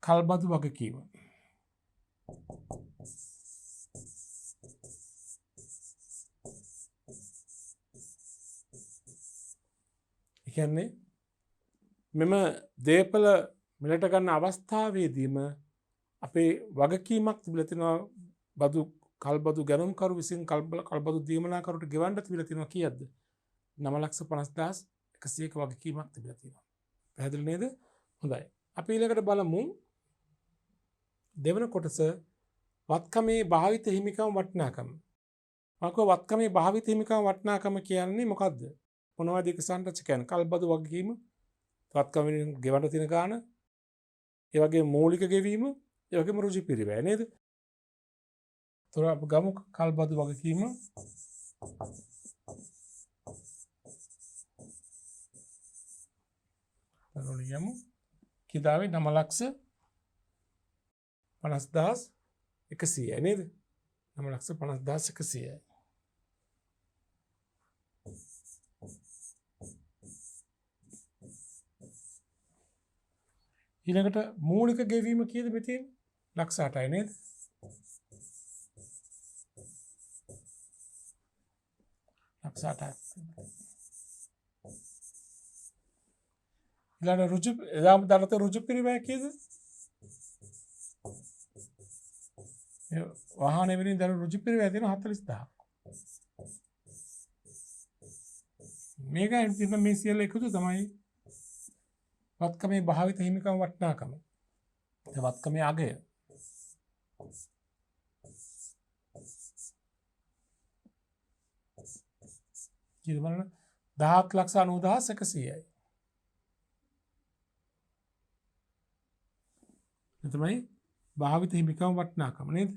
කල්බදු වගකීම. ඒ කියන්නේ මෙම දේපල මිලට ගන්න අවස්ථාවේදීම අපේ වගකීමක් තිබිලා තියෙනවා බදු කල්බදු ගැනුම්කරු විසින් කල්බදු දීමනාකරුට ගෙවන්න තිබිලා තියෙනවා කීයක්ද? 9,50,100ක වගකීමක් තිබිලා තියෙනවා. පැහැදිලි නේද? හොඳයි. අපි ඊළඟට බලමු දෙවන කොටස වත්කමේ භාවිත හිමිකම් වටිනාකම. මම වත්කමේ භාවිත හිමිකම් වටිනාකම කියන්නේ මොකද්ද? මොනවද ඒක සංරචකයන් කල්බදු වගකීම වත්කමෙන් ගෙවන්න තියෙන ගාන ඒ වගේ මූලික ගෙවීම ඒ වගේම රුජු පිරිවැය නේද? තොර අප ගමු කල්බදු වගකීම යමු කිදාවේ 9,50,100යි නේද? 9,50,100යි. ඊළඟට මූලික ගෙවීම කීයද මෙතන? ලක්ෂ 8යි නේද? ලක්ෂ 8යි. ඊළඟ රුජු එදාම දරත රුජු පිරිවැය කීයද? වාහනේ වෙනින් දර රුජු පිරිවැය දෙන 40,000ක්. මේකෙන් තියෙන මේ සියල්ල එකතු තමයි වත්කමේ භාවිත හිමිකම් වටිනාකම. ඒ වත්කමේ අගය. කීයද බලන්න 17,90,100යි. මේ තමයි භාවිත හිමිකම් වටිනාකම නේද?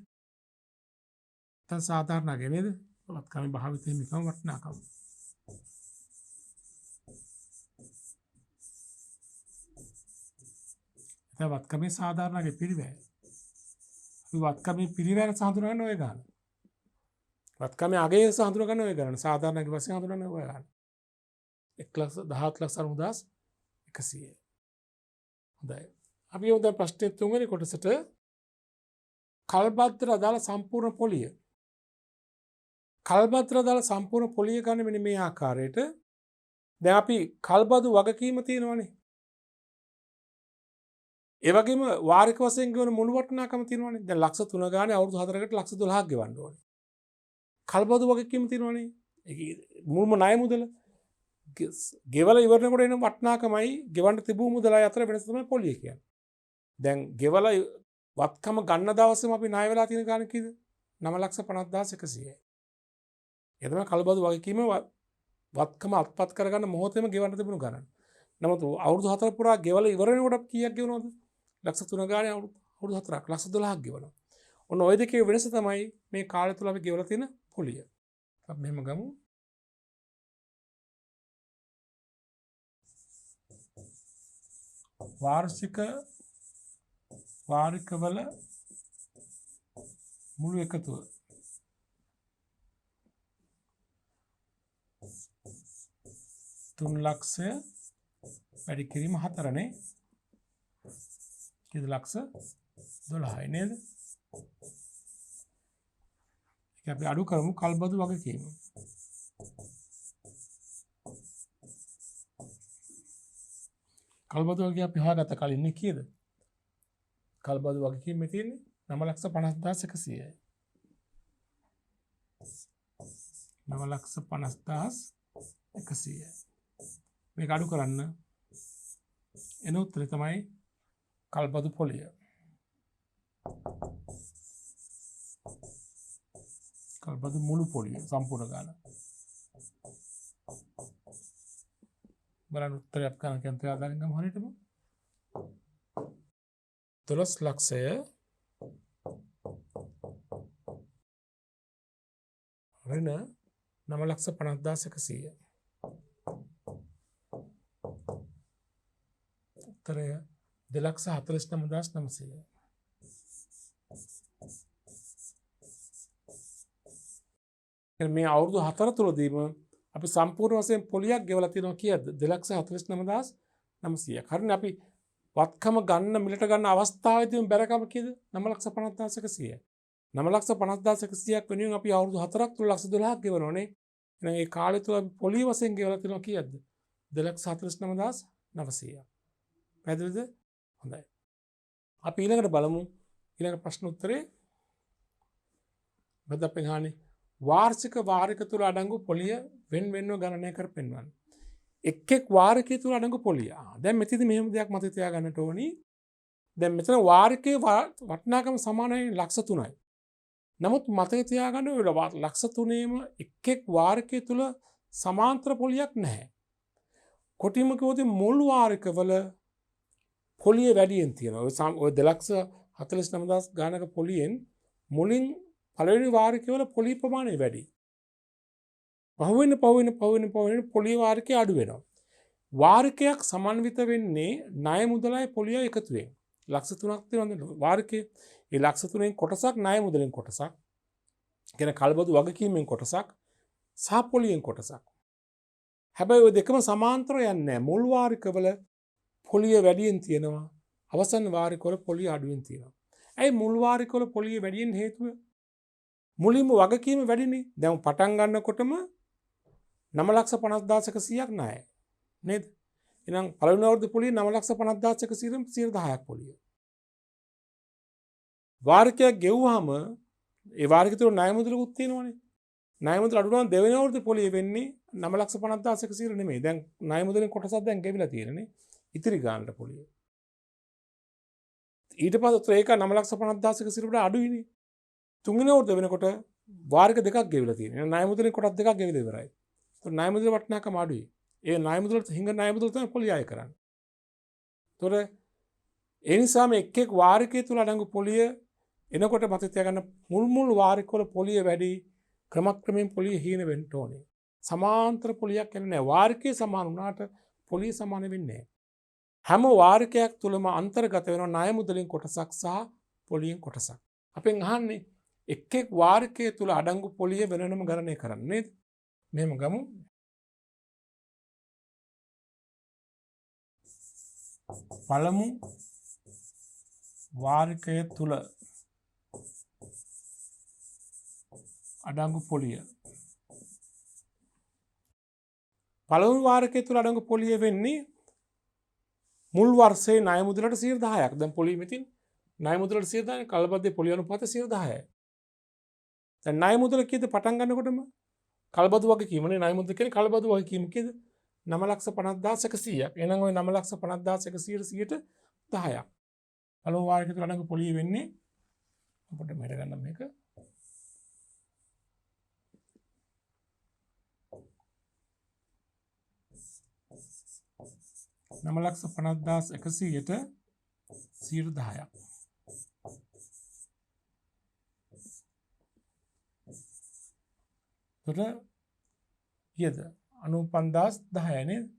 තන් සාධාරණ අගය නේද? වත්කමේ භාවිත හිමිකම් වටිනාකම. වත්කමේ සාධාරණගේ පිරිවැය. අපි වත්කමේ පිරිවැය සඳහන් ඔය ගන්න. වත්කමේ අගය සඳහන් ගන්න ඔය ගන්න. සාධාරණගේ වශයෙන් හඳුනන ඔය ගන්න. 1,17,90,100. හොඳයි. අපි යමු දැන් ප්‍රශ්නේ තුන්වෙනි කොටසට කල්බද්‍ර අදාළ සම්පූර්ණ පොලිය. කල්බද්‍ර අදාළ සම්පූර්ණ පොලිය ගන්න මෙන්න මේ ආකාරයට. දැන් අපි කල්බදු වගකීම තියෙනවනේ. ඒ වගේම වාරික වශයෙන් ගෙවන මුළු වටිනාකම තියෙනවනේ. දැන් ලක්ෂ 3 ගානේ අවුරුදු 4කට ලක්ෂ 12ක් ගෙවන්න ඕනේ. කල්බදු වගකීම තියෙනවනේ. ඒක මුල්ම ණය මුදල. ගෙවල ඉවරනකොට එන වටිනාකමයි ගෙවන්න තිබූ මුදලයි අතර වෙනස තමයි පොලිය කියන්නේ. දැන් ගෙවල වත්කම ගන්න දවසේම අපි ණය වෙලා තියෙන ගාන කීයද? 9,50,100යි. ඒ තමයි කල්බදු වගකීම වත්කම අත්පත් කරගන්න මොහොතේම ගෙවන්න තිබුණු ගණන්. නමුත් අවුරුදු 4 පුරා ගෙවලා ඉවර වෙනකොට කීයක් ගෙවනවද? ලක්ෂ 3 ගානේ අවුරුදු 4ක් ලක්ෂ 12ක් ගෙවනවා. ඔන්න ওই දෙකේ වෙනස තමයි මේ කාලය තුල අපි ගෙවලා තියෙන පොලිය. අපි මෙහෙම ගමු. වාරිකවල මුළු එකතුව 3 ලක්ෂය වැඩි කිරීම 4නේ. කීයද ලක්ෂ 12යි නේද? ඒක අපි අඩු කරමු කල්බදු වගකීම. කල්බදු වගේ අපි හොයාගත්ත කලින් නේ කීයද? කල්බදු වගකීම මේ තියෙන්නේ 9,50,100යි. 9,50,100යි. මේක අඩු කරන්න එන උත්තරේ තමයි කල්බදු පොලිය. කල්බදු මුළු පොලිය සම්පූර්ණ ගාන. බලන්න උත්තරයක් ගන්න කැමති ආදායම් ගම හරියටම 12 ලක්ෂය ඍණ 9,50,100. උත්තරය 2,49,900. මේ අවුරුදු 4 තුලදීම අපි සම්පූර්ණ වශයෙන් පොලියක් ගෙවලා තියෙනවා කීයද? 2,49,900. හරිනේ අපි වත්කම ගන්න මිලට ගන්න අවස්ථාවේදීම බැරකම කීයද? 9,50,100. 9,50,100ක් වෙනුවෙන් අපි අවුරුදු 4ක් තුල ලක්ෂ 12ක් ගෙවනෝනේ. එහෙනම් ඒ කාලය තුල අපි පොලිය වශයෙන් ගෙවලා තියෙනවා කීයද? 2,49,900. පැහැදිලිද? හොඳයි. අපි ඊළඟට බලමු ඊළඟ ප්‍රශ්න උත්තරේ. බද අපෙන් අහන්නේ වාර්ෂික වාරික තුල අඩංගු පොලිය වෙන වෙනම ගණනය කර පෙන්වන්න. එක් වාරිකය තුල අඩංගු පොලිය. දැන් මෙතනදී මෙහෙම දෙයක් මතක තියාගන්නට ඕනි. දැන් මෙතන වාරිකයේ වටිනාකම සමානයි ලක්ෂ 3යි. නමුත් මතක තියාගන්න ඔය ලක්ෂ 3ේම එක් වාරිකය තුල සමාන්තර පොලියක් නැහැ. කොටිම කිව්වොත් මුල් වාරිකවල පොලිය වැඩියෙන් තියෙනවා. ඔය 2,49,000 ගානක පොලියෙන් මුලින් පළවෙනි වාරිකවල පොලි ප්‍රමාණය වැඩි. පහුවෙන පොලි වාරිකය අඩු වෙනවා. වාරිකයක් සමන්විත වෙන්නේ ණය මුදලයි පොලියයි එකතුවෙන්. ලක්ෂ 3ක් තියෙනවා වාරිකේ. ඒ ලක්ෂ 3න් කොටසක් ණය මුදලෙන් කොටසක්. කියන කල්බදු වගකීමෙන් කොටසක් සහ පොලියෙන් කොටසක්. හැබැයි ඔය දෙකම සමාන්තරව යන්නේ නැහැ. මුල් වාරිකවල පොලිය වැඩියෙන් තියෙනවා. අවසන් වාරිකවල පොලිය අඩුවෙන් තියෙනවා. ඇයි මුල් වාරිකවල පොලිය වැඩියෙන් හේතුව? මුලින්ම වගකීම වැඩිනේ. දැන් පටන් ගන්නකොටම 9,50,100ක් ණයයි. නේද? එහෙනම් පළවෙනි අවුරුද්දේ පොලිය 9,50,100න් 10%ක් පොලිය. වාරිකයක් ගෙවුවාම ඒ වාරිකය තුල ණය මුදලකුත් තියෙනවනේ. ණය මුදල අඩු නම් දෙවෙනි අවුරුද්දේ පොලිය වෙන්නේ 9,50,100 නෙමෙයි. දැන් ණය මුදලෙන් කොටසක් දැන් ගෙවිලා තියෙනනේ. ඉතිරි ගානට පොලිය. ඊට පස්සේ ඒක 9,50,100 වඩා අඩුයිනේ. තුන්වෙනි අවුරුද්ද වෙනකොට වාරික දෙකක් ගෙවිලා තියෙනවා. ණය මුදලෙන් කොටස් දෙකක් ගෙවිලා ඉවරයි. ඒත් ණය මුදල වටිනාකම අඩුයි. ඒ ණය මුදලට හිඟ ණය මුදල තමයි පොලිය අය කරන්නේ. ඒතොර ඒ නිසා මේ එක් වාරිකය තුල අඩංගු පොලිය එනකොට මතක තියාගන්න මුල් වාරිකවල පොලිය වැඩි ක්‍රමක්‍රමයෙන් පොලිය හීන වෙන්න ඕනේ. සමාන්තර පොලියක් එන්නේ නැහැ. වාරිකයේ සමාන වුණාට පොලිය සමාන වෙන්නේ නැහැ. හැම වාරිකයක් තුලම අන්තර්ගත වෙනවා ණය මුදලින් කොටසක් සහ පොලියෙන් කොටසක්. අපෙන් අහන්නේ එක් වාරිකය තුල අඩංගු පොලිය වෙනම ගණනය කරන්න නේද? මෙහෙම ගමු. පළමු වාරිකය තුල අඩංගු පොලිය. පළමු වාරිකය තුල අඩංගු පොලිය වෙන්නේ මුල් වර්ෂයේ ණය මුදලට 10%ක්. දැන් පොලිය මෙතින් ණය මුදලට 10%යි කල්බද්දේ පොලිය අනුපාතය 10%යි. දැන් ණය මුදල කීයද පටන් ගන්නකොටම කල්බදු වගකීමනේ ණය මුදල කියන්නේ කල්බදු වගකීම කීයද 9,50,100ක්. එහෙනම් ওই 9,50,100ට 10ක්. පළමු වාරිකය තුල අඩංගු පොලිය වෙන්නේ අපිට මෙහෙට ගන්න මේක. 9,50,100ට 10%ක්. එතකොට කීයද? 95,10 නේද?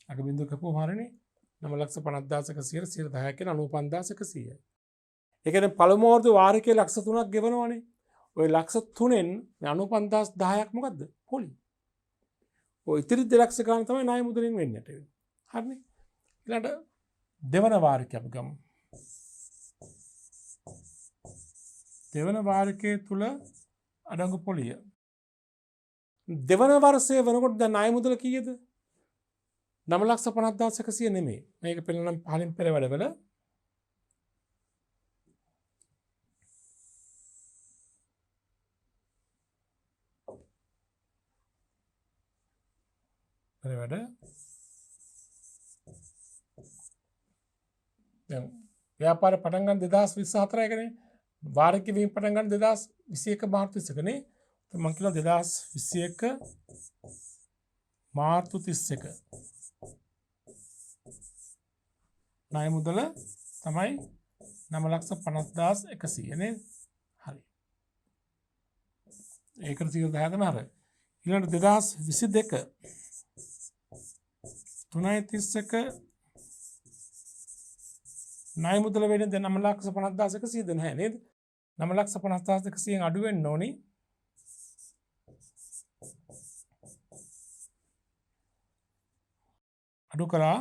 අග බිඳුව කපුවම හරිනේ. 9,50,100 10 කියන 95,100යි. ඒ කියන්නේ පළමු අවුරුදු වාරිකයේ ලක්ෂ 3ක් ගෙවනවනේ. ওই ලක්ෂ 3න් 95,10ක් මොකද්ද? පොලි. ඔය ඉතිරි 2 ලක්ෂ ගාන තමයි ණය මුදලින් වෙන්නට වෙන්නේ. හරිනේ. ඊළඟට දෙවන වාරිකය අපි ගමු. දෙවන වාරිකයේ තුල අඩංගු පොලිය. දෙවන වර්ෂයේ වෙනකොට දැන් ණය මුදල කීයද? 9,50,100 නෙමෙයි. මේක පෙන්නනම් පහලින් පෙර වැඩවල වැඩ දැන් ව්‍යාපාර පටන් ගන්න 2024 එකනේ. වාරික වීම පටන් ගන්න 2021 මාර්තු 31 නේ. මම කියනවා 2021 මාර්තු 31 ණය මුදල තමයි 9,50,100 නේද? හරි. ඒකට 10 ගන්න හරි. ඊළඟට 2022 3.31 ණය මුදල වෙන්නේ දැන් 9,50,100 නැහැ නේද? 9,50,100න් අඩු වෙන්න ඕනි. අඩු කරා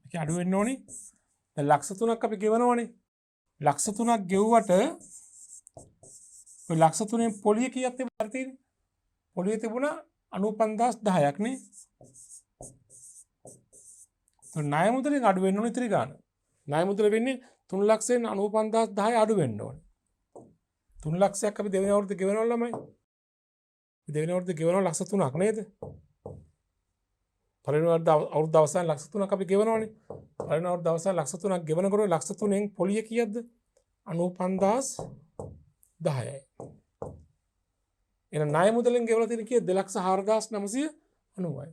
ඒක අඩු වෙන්න ඕනි. දැන් ලක්ෂ 3ක් අපි ගෙවනවනේ. ලක්ෂ 3ක් ගෙවුවට ඔය ලක්ෂ 3න් පොලිය කීයක් තිබුණාද තියෙන්නේ? පොලිය තිබුණා 95,10ක් නේ. ණය මුදලෙන් අඩු වෙන්න ඕනේ ඉතිරි ගාන. ණය මුදල වෙන්නේ 3,95,10 අඩු වෙන්න ඕනේ. 3 ලක්ෂයක් අපි දෙවෙනි අවුරුද්දේ ගෙවනවා ළමයි. දෙවෙනි අවුරුද්දේ ගෙවනවා ලක්ෂ 3ක් නේද? පළවෙනි අවුරුද්ද අවසාන ලක්ෂ 3ක් අපි ගෙවනවනේ. පළවෙනි අවුරුද්ද අවසාන ලක්ෂ 3ක් ගෙවනකොට ලක්ෂ 3න් පොලිය කීයක්ද? 95,10යි. එහෙනම් ණය මුදලෙන් ගෙවලා තියෙන කීයද? 2,04,990යි.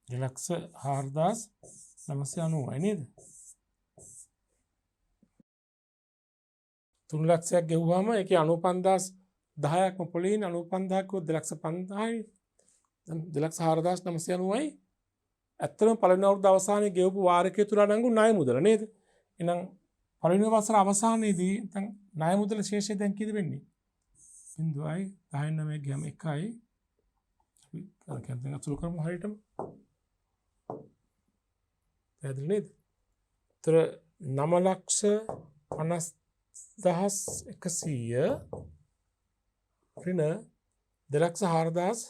2,04,990යි නේද? 3 ලක්ෂයක් ගෙවුවාම ඒකේ 95,10ක්ම පොලියෙන් 95,000ක් 2,05,000යි. දැන් 2,04,990යි. ඇත්තටම පළවෙනි අවුරුද්ද අවසානයේ ගෙවපු වාරිකය තුල අඩංගු ණය මුදල නේද? එහෙනම් පළවෙනි වසර අවසානයේදී දැන් ණය මුදල ශේෂය දැන් කීයද වෙන්නේ? 0.10 9 ගියම 1යි. අපි කියන්නේ අතුරු කරමු හරියටම. පැහැදිලි නේද? ඒතර 9,50,100 ඍණ 2,04,990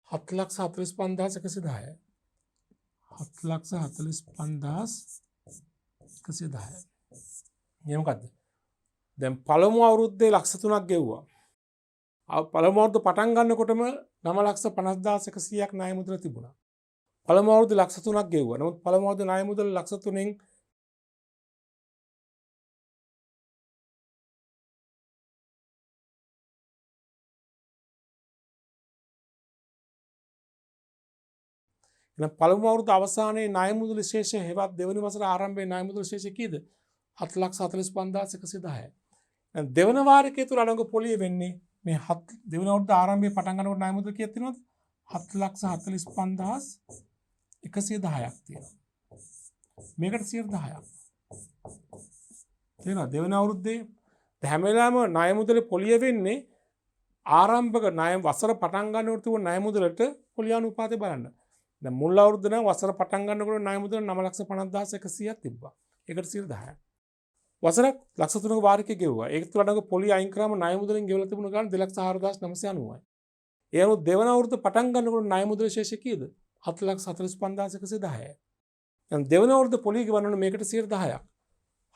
7,45,110 7,45,110 මේ මොකද්ද? දැන් පළමු අවුරුද්දේ ලක්ෂ 3ක් ගෙවුවා. පළමු අවුරුද්ද පටන් ගන්නකොටම 9,50,100ක් ණය මුදල තිබුණා. පළමු අවුරුද්දේ ලක්ෂ 3ක් ගෙවුවා. නමුත් පළමු අවුරුද්දේ ණය මුදල ලක්ෂ 3න් පළමු අවුරුද්ද අවසානයේ ණය මුදල ශේෂය හෙවත් දෙවනි වසර ආරම්භයේ ණය මුදල ශේෂය කීයද? 7,45,110. දැන් දෙවන වාරිකයේ තුල අඩංගු පොලිය වෙන්නේ මේ දෙවන අවුරුද්ද ආරම්භයේ පටන් ගන්නකොට ණය මුදල කීයක් තියෙනවද? 7,45,110ක් තියෙනවා. මේකට 10%ක්. තේරෙනවද? දෙවන අවුරුද්දේ හැම වෙලාවෙම ණය මුදලේ පොලිය වෙන්නේ ආරම්භක ණය වසර පටන් ගන්නකොට තිබුණ ණය මුදලට පොලිය අනුපාතය බලන්න. දැන් මුල් අවුරුද්ද නම් වසර පටන් ගන්නකොට ණය මුදල 9,50,100ක් තිබ්බා. ඒකට 10%ක්. වසරක් ලක්ෂ 3ක වාරිකය ගෙවුවා. ඒක තුල අඩංගු පොලිය අයින් කරාම ණය මුදලෙන් ගෙවලා තිබුණ ගාන 2,04,990යි. ඒ අනුව දෙවන අවුරුද්ද පටන් ගන්නකොට ණය මුදල ශේෂය කීයද? 7,45,110යි. දැන් දෙවන අවුරුද්ද පොලිය ගෙවන්න ඕනේ මේකට 10%ක්.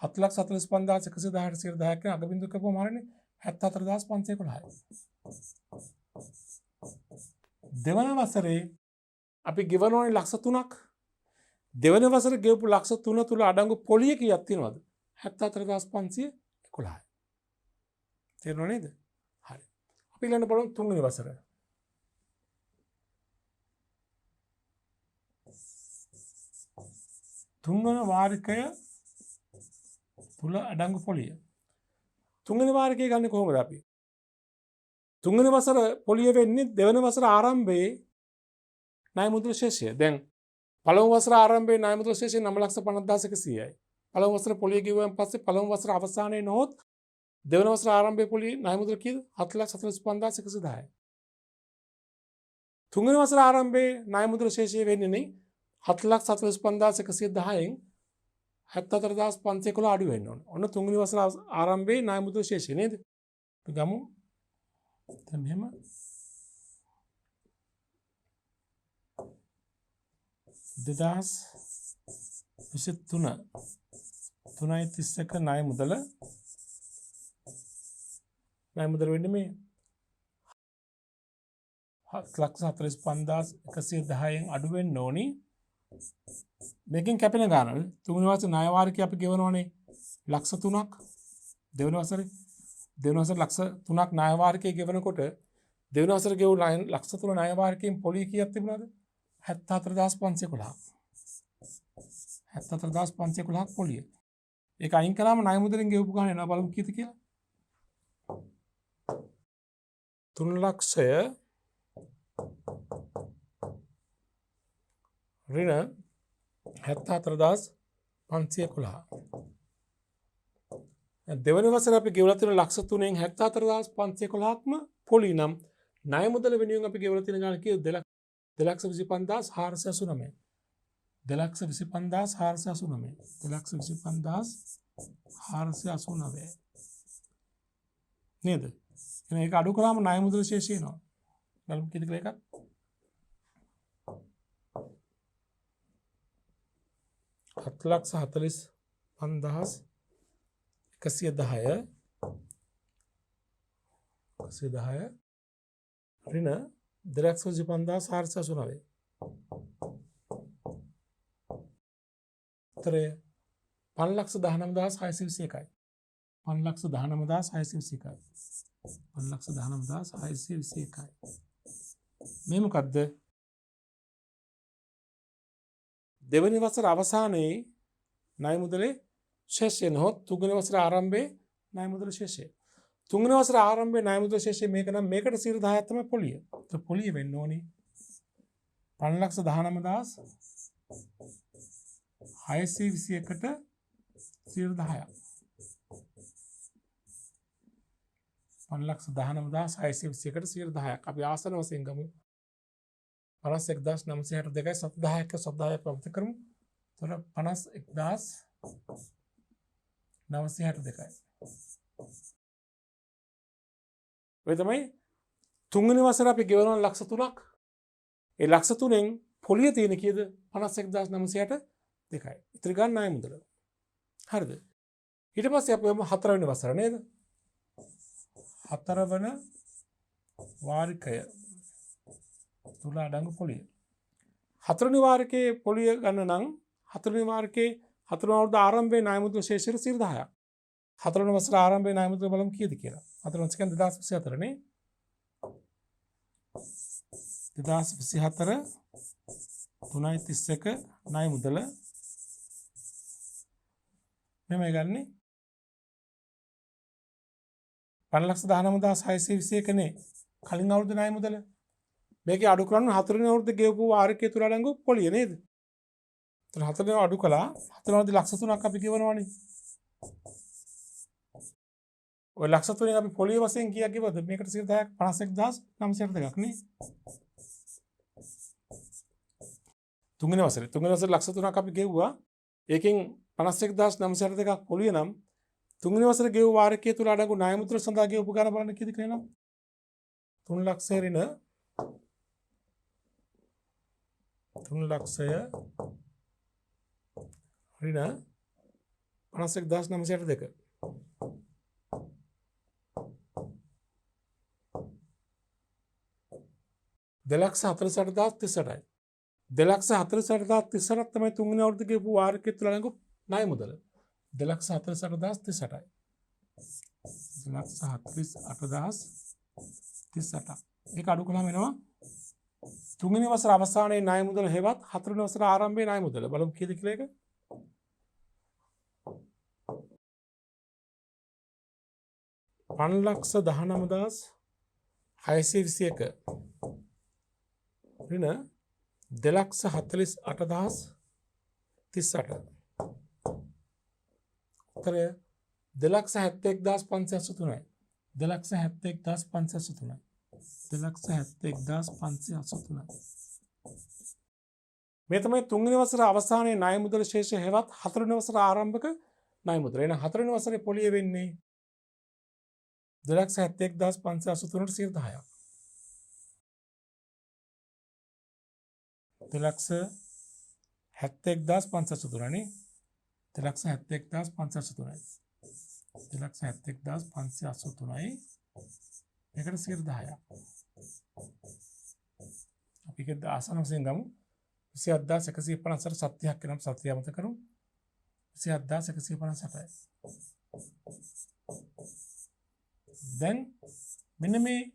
7,45,110ට 10%ක් කියන අග බිඳුව කපුවම හරිනේ 74,511යි. දෙවන වසරේ අපි ගෙවනෝනේ ලක්ෂ 3ක්. දෙවන වසර ගෙවපු ලක්ෂ 3 තුල අඩංගු පොලිය කීයක් තියෙනවද? 74511. තේරුණා නේද? හරි. අපි ඊළඟ බලමු තුන්වෙනි වසර. තුන්වන වාරිකය තුල අඩංගු පොලිය. තුන්වෙනි වාරිකය ගන්න කොහොමද අපි? තුන්වෙනි වසර පොලිය වෙන්නේ දෙවන වසර ආරම්භයේ ණය මුදල් ශේෂය. දැන් පළමු වසර ආරම්භයේ ණය මුදල් ශේෂය 9,50,100යි. පළමු වසර පොලිය ගෙවුවන් පස්සේ පළමු වසර අවසානයේ නොහොත් දෙවන වසර ආරම්භයේ පොලිය ණය මුදල් කීයද? 7,45,110යි. තුන්වෙනි වසර ආරම්භයේ ණය මුදල් ශේෂය වෙන්නේ නේ 7,45,110න් 74,511 අඩු වෙන්න ඕන. ඔන්න තුන්වෙනි වසර ආරම්භයේ ණය මුදල් ශේෂය නේද? අපි ගමු. දැන් මෙහෙම 2023 3.31 ණය මුදල වෙන්නේ මේ 7,45,110න් අඩු වෙන්න ඕනි. මේකෙන් කැපෙන ගාන තුන්වෙනි වසරේ ණය වාරිකය අපි ගෙවනවනේ ලක්ෂ 3ක් දෙවෙනි වසරේ ලක්ෂ 3ක් ණය වාරිකය ගෙවනකොට දෙවෙනි වසරේ ගෙවු ලක්ෂ 3 ණය වාරිකයෙන් පොලිය කීයක් තිබුණාද? 74,511ක්. 74,511ක් පොලිය. ඒක අයින් කළාම ණය මුදලින් ගෙවපු ගාන එනවා බලමු කීයද කියලා. 3 ලක්ෂය ඍණ 74,511. දෙවන වසරේ අපි ගෙවලා තියෙන ලක්ෂ 3න් 74,511ක්ම පොලි නම් ණය මුදල වෙනුවෙන් අපි ගෙවලා තියෙන ගාන කීයද? 2,25,489. 2,25,489. 2,25,489. නේද? එහෙනම් ඒක අඩු කළාම ණය මුදල ශේෂය එනවා. බලමු කීයද කියලා එකක්. 7,45,110 ඍණ 2,25,489. උත්තරය 5,19,621යි. 5,19,621යි. 5,19,621යි. මේ මොකද්ද? දෙවනි වසර අවසානයේ ණය මුදලේ ශේෂය නොහොත් තුන්වෙනි වසර ආරම්භයේ ණය මුදල ශේෂය. තුන්වෙනි වසර ආරම්භයේ ණය මුදල ශේෂය මේක නම් මේකට 10%ක් තමයි පොලිය. ඒත් පොලිය වෙන්න ඕනේ 5,19,621ට 10%ක්. 5,19,621ට 10%ක්. අපි ආසන වශයෙන් ගමු. 51,962යි 7,10ක 7,10ක් ප්‍රමුඛ කරමු. එතකොට 51,962යි. ඔය තමයි තුන්වෙනි වසර අපි ගෙවන ලක්ෂ 3ක්. ඒ ලක්ෂ 3න් පොලිය තියෙන කීයද? 51,962යි. ඉතින් ගන්න ණය මුදල. හරිද? ඊට පස්සේ අපි යමු හතරවෙනි වසර නේද? හතරවන වාරිකය තුල අඩංගු පොලිය. හතරවෙනි වාරිකයේ පොලිය ගන්න නම් හතරවෙනි වාරිකයේ හතරවන අවුරුද්ද ආරම්භයේ ණය මුදල ශේෂය 10%ක්. හතරවෙනි වසර ආරම්භයේ ණය මුදල බලමු කීයද කියලා. හතරවෙනි වසර කියන්නේ 2024 නේ. 2024 3.31 ණය මුදල මෙමය ගන්නේ 5,19,621 නේ කලින් අවුරුද්ද ණය මුදල. මේකේ අඩු කරන්න හතරවෙනි අවුරුද්ද ගෙවපු වාරිකය තුල අඩංගු පොලිය නේද? එතන හතරවෙනි අඩු කළා හතරවෙනි අවුරුද්ද ලක්ෂ 3ක් අපි ගෙවනවනේ. ඔය ලක්ෂ 3න් අපි පොලිය වශයෙන් කීයක් ගෙවද? මේකට 10%ක් 51,962ක් නේ. තුන්වෙනි වසරේ ලක්ෂ 3ක් අපි ගෙවුවා. ඒකෙන් 51,962ක් පොලිය නම් තුන්වෙනි වසරේ ගෙවු වාරිකය තුල අඩංගු ණය මුදල සඳහා ගෙවපු ගාන බලන්න කීයද කියලා නම් 3 ලක්ෂය ඍණ 3 ලක්ෂය ඍණ 51,962. 2,48,38යි. 2,48,38 තමයි තුන්වෙනි අවුරුද්ද කියපු වාර්ෂිකය තුල අඩංගු ණය මුදල. 2,48,38. 2,48,38. ඒක අඩු කළාම එනවා තුන්වෙනි වසර අවසානයේ ණය මුදල හෙවත් හතරවෙනි වසර ආරම්භයේ ණය මුදල. බලමු කීයද කියලා ඒක. 5,19,621 ඍණ 2,48,38. උත්තරය 2,71,583යි. 2,71,583යි. 2,71,583යි. මේ තමයි තුන්වෙනි වසර අවසානයේ ණය මුදල ශේෂ හෙවත් හතරවෙනි වසර ආරම්භක ණය මුදල. එහෙනම් හතරවෙනි වසරේ පොලිය වෙන්නේ 2,71,583ට 10ක්. 2,71,583 නේ. 2,71,583යි. 2,71,583යි. ඒකට 10ක්. අපි ඒක ආසන වශයෙන් ගමු. 27,158 සත්‍යයක් වෙනම් සත්‍ය අමතක කරමු. 27,158යි. දැන් මෙන්න මේ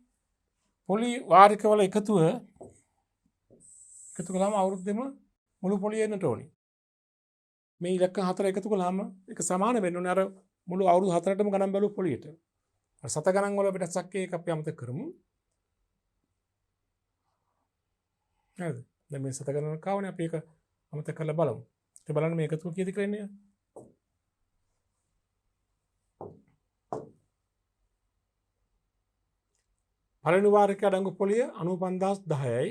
පොලි වාරිකවල එකතු කළාම අවුරුද්දෙම මුළු පොලිය එන්නට ඕනි. මේ ඉලක්ක 4 එකතු කළාම ඒක සමාන වෙන්න ඕනේ අර මුළු අවුරුදු 4ටම ගණන් බැලුව පොලියට. අර සත ගණන් වල වෙනසක් ඒක අපි අමතක කරමු. හරිද? දැන් මේ සත ගණන් කාවනේ අපි ඒක අමතක කරලා බලමු. ඒක බලන්න මේ එකතුව කීයද කියලා එන්නේ. පළවෙනි වාරිකයේ අඩංගු පොලිය 95,10යි.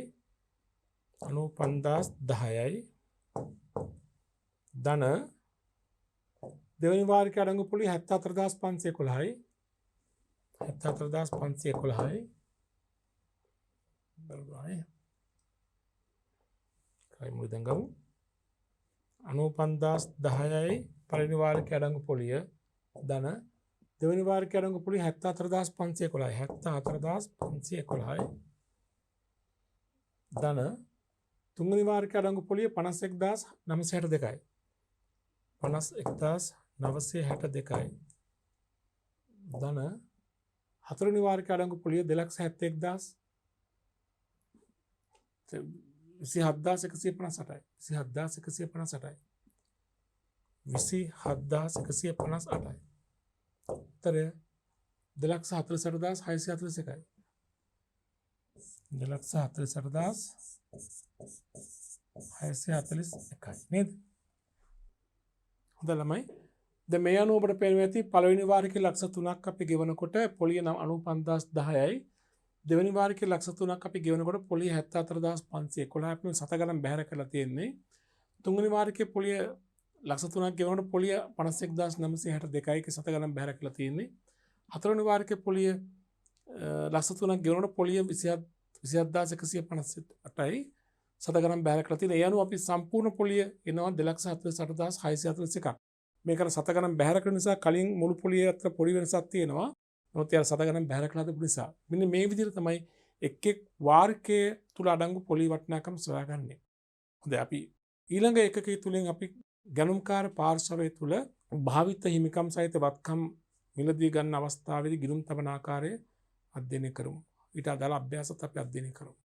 95,10යි. ධන දෙවෙනි වාරිකයේ අඩංගු පොලිය 74,511යි. 74,511යි. බරයි. කයි මුල දැන් ගමු. 95,10යි පළවෙනි වාරිකයේ අඩංගු පොලිය ධන දෙවෙනි වාරිකයේ අඩංගු පොලිය 74,511යි. 74,511යි. ධන තුන්වෙනි වාරිකයේ අඩංගු පොලිය 51,962යි. 51,962යි. ධන හතරවෙනි වාරිකයේ අඩංගු පොලිය 27,158යි. 27,158යි. 27,158යි. උත්තරය 2,48,641යි. 2,48,641යි නේද? හොඳ ළමයි. දැන් මේ අනුව ඔබට පේනවා ඇති පළවෙනි වාරිකයේ ලක්ෂ 3ක් අපි ගෙවනකොට පොලිය 95,10යි. දෙවෙනි වාරිකයේ ලක්ෂ 3ක් අපි ගෙවනකොට පොලිය 74,511යි. අපි සත ගණන් බැහැර කරලා තියෙන්නේ. තුන්වෙනි වාරිකයේ පොලිය ලක්ෂ 3ක් ගෙවනකොට පොලිය 51,962යි. ඒක සත ගණන් බැහැර කරලා තියෙන්නේ. හතරවෙනි වාරිකයේ පොලිය ලක්ෂ 3ක් ගෙවනකොට පොලිය 27,158යි. සත ගණන් බැහැර කරලා තියෙන්නේ. ඒ අනුව අපි සම්පූර්ණ පොලිය එනවා 2,48,641ක්. මේකට සත ගණන් බැහැර කරන නිසා කලින් මුළු පොලිය අතර පොඩි වෙනසක් තියෙනවා. නමුත් යාර සත ගණන් බැහැර කළා තිබුණ නිසා මෙන්න මේ විදිහට තමයි එක් වාරිකයේ තුල අඩංගු පොලි වටිනාකම් සොයාගන්නේ. හොඳයි අපි ඊළඟ එකකයේ තුලින් අපි ගණන්කාර පාර්ශවය තුල භාවිත හිමිකම් සහිත වත්කම් මිලදී ගන්න අවස්ථාවේදී ගිණුම් තබන ආකාරය අධ්‍යයනය කරමු. ඊට අදාළ අභ්‍යාසත් අපි අධ්‍යයනය කරමු.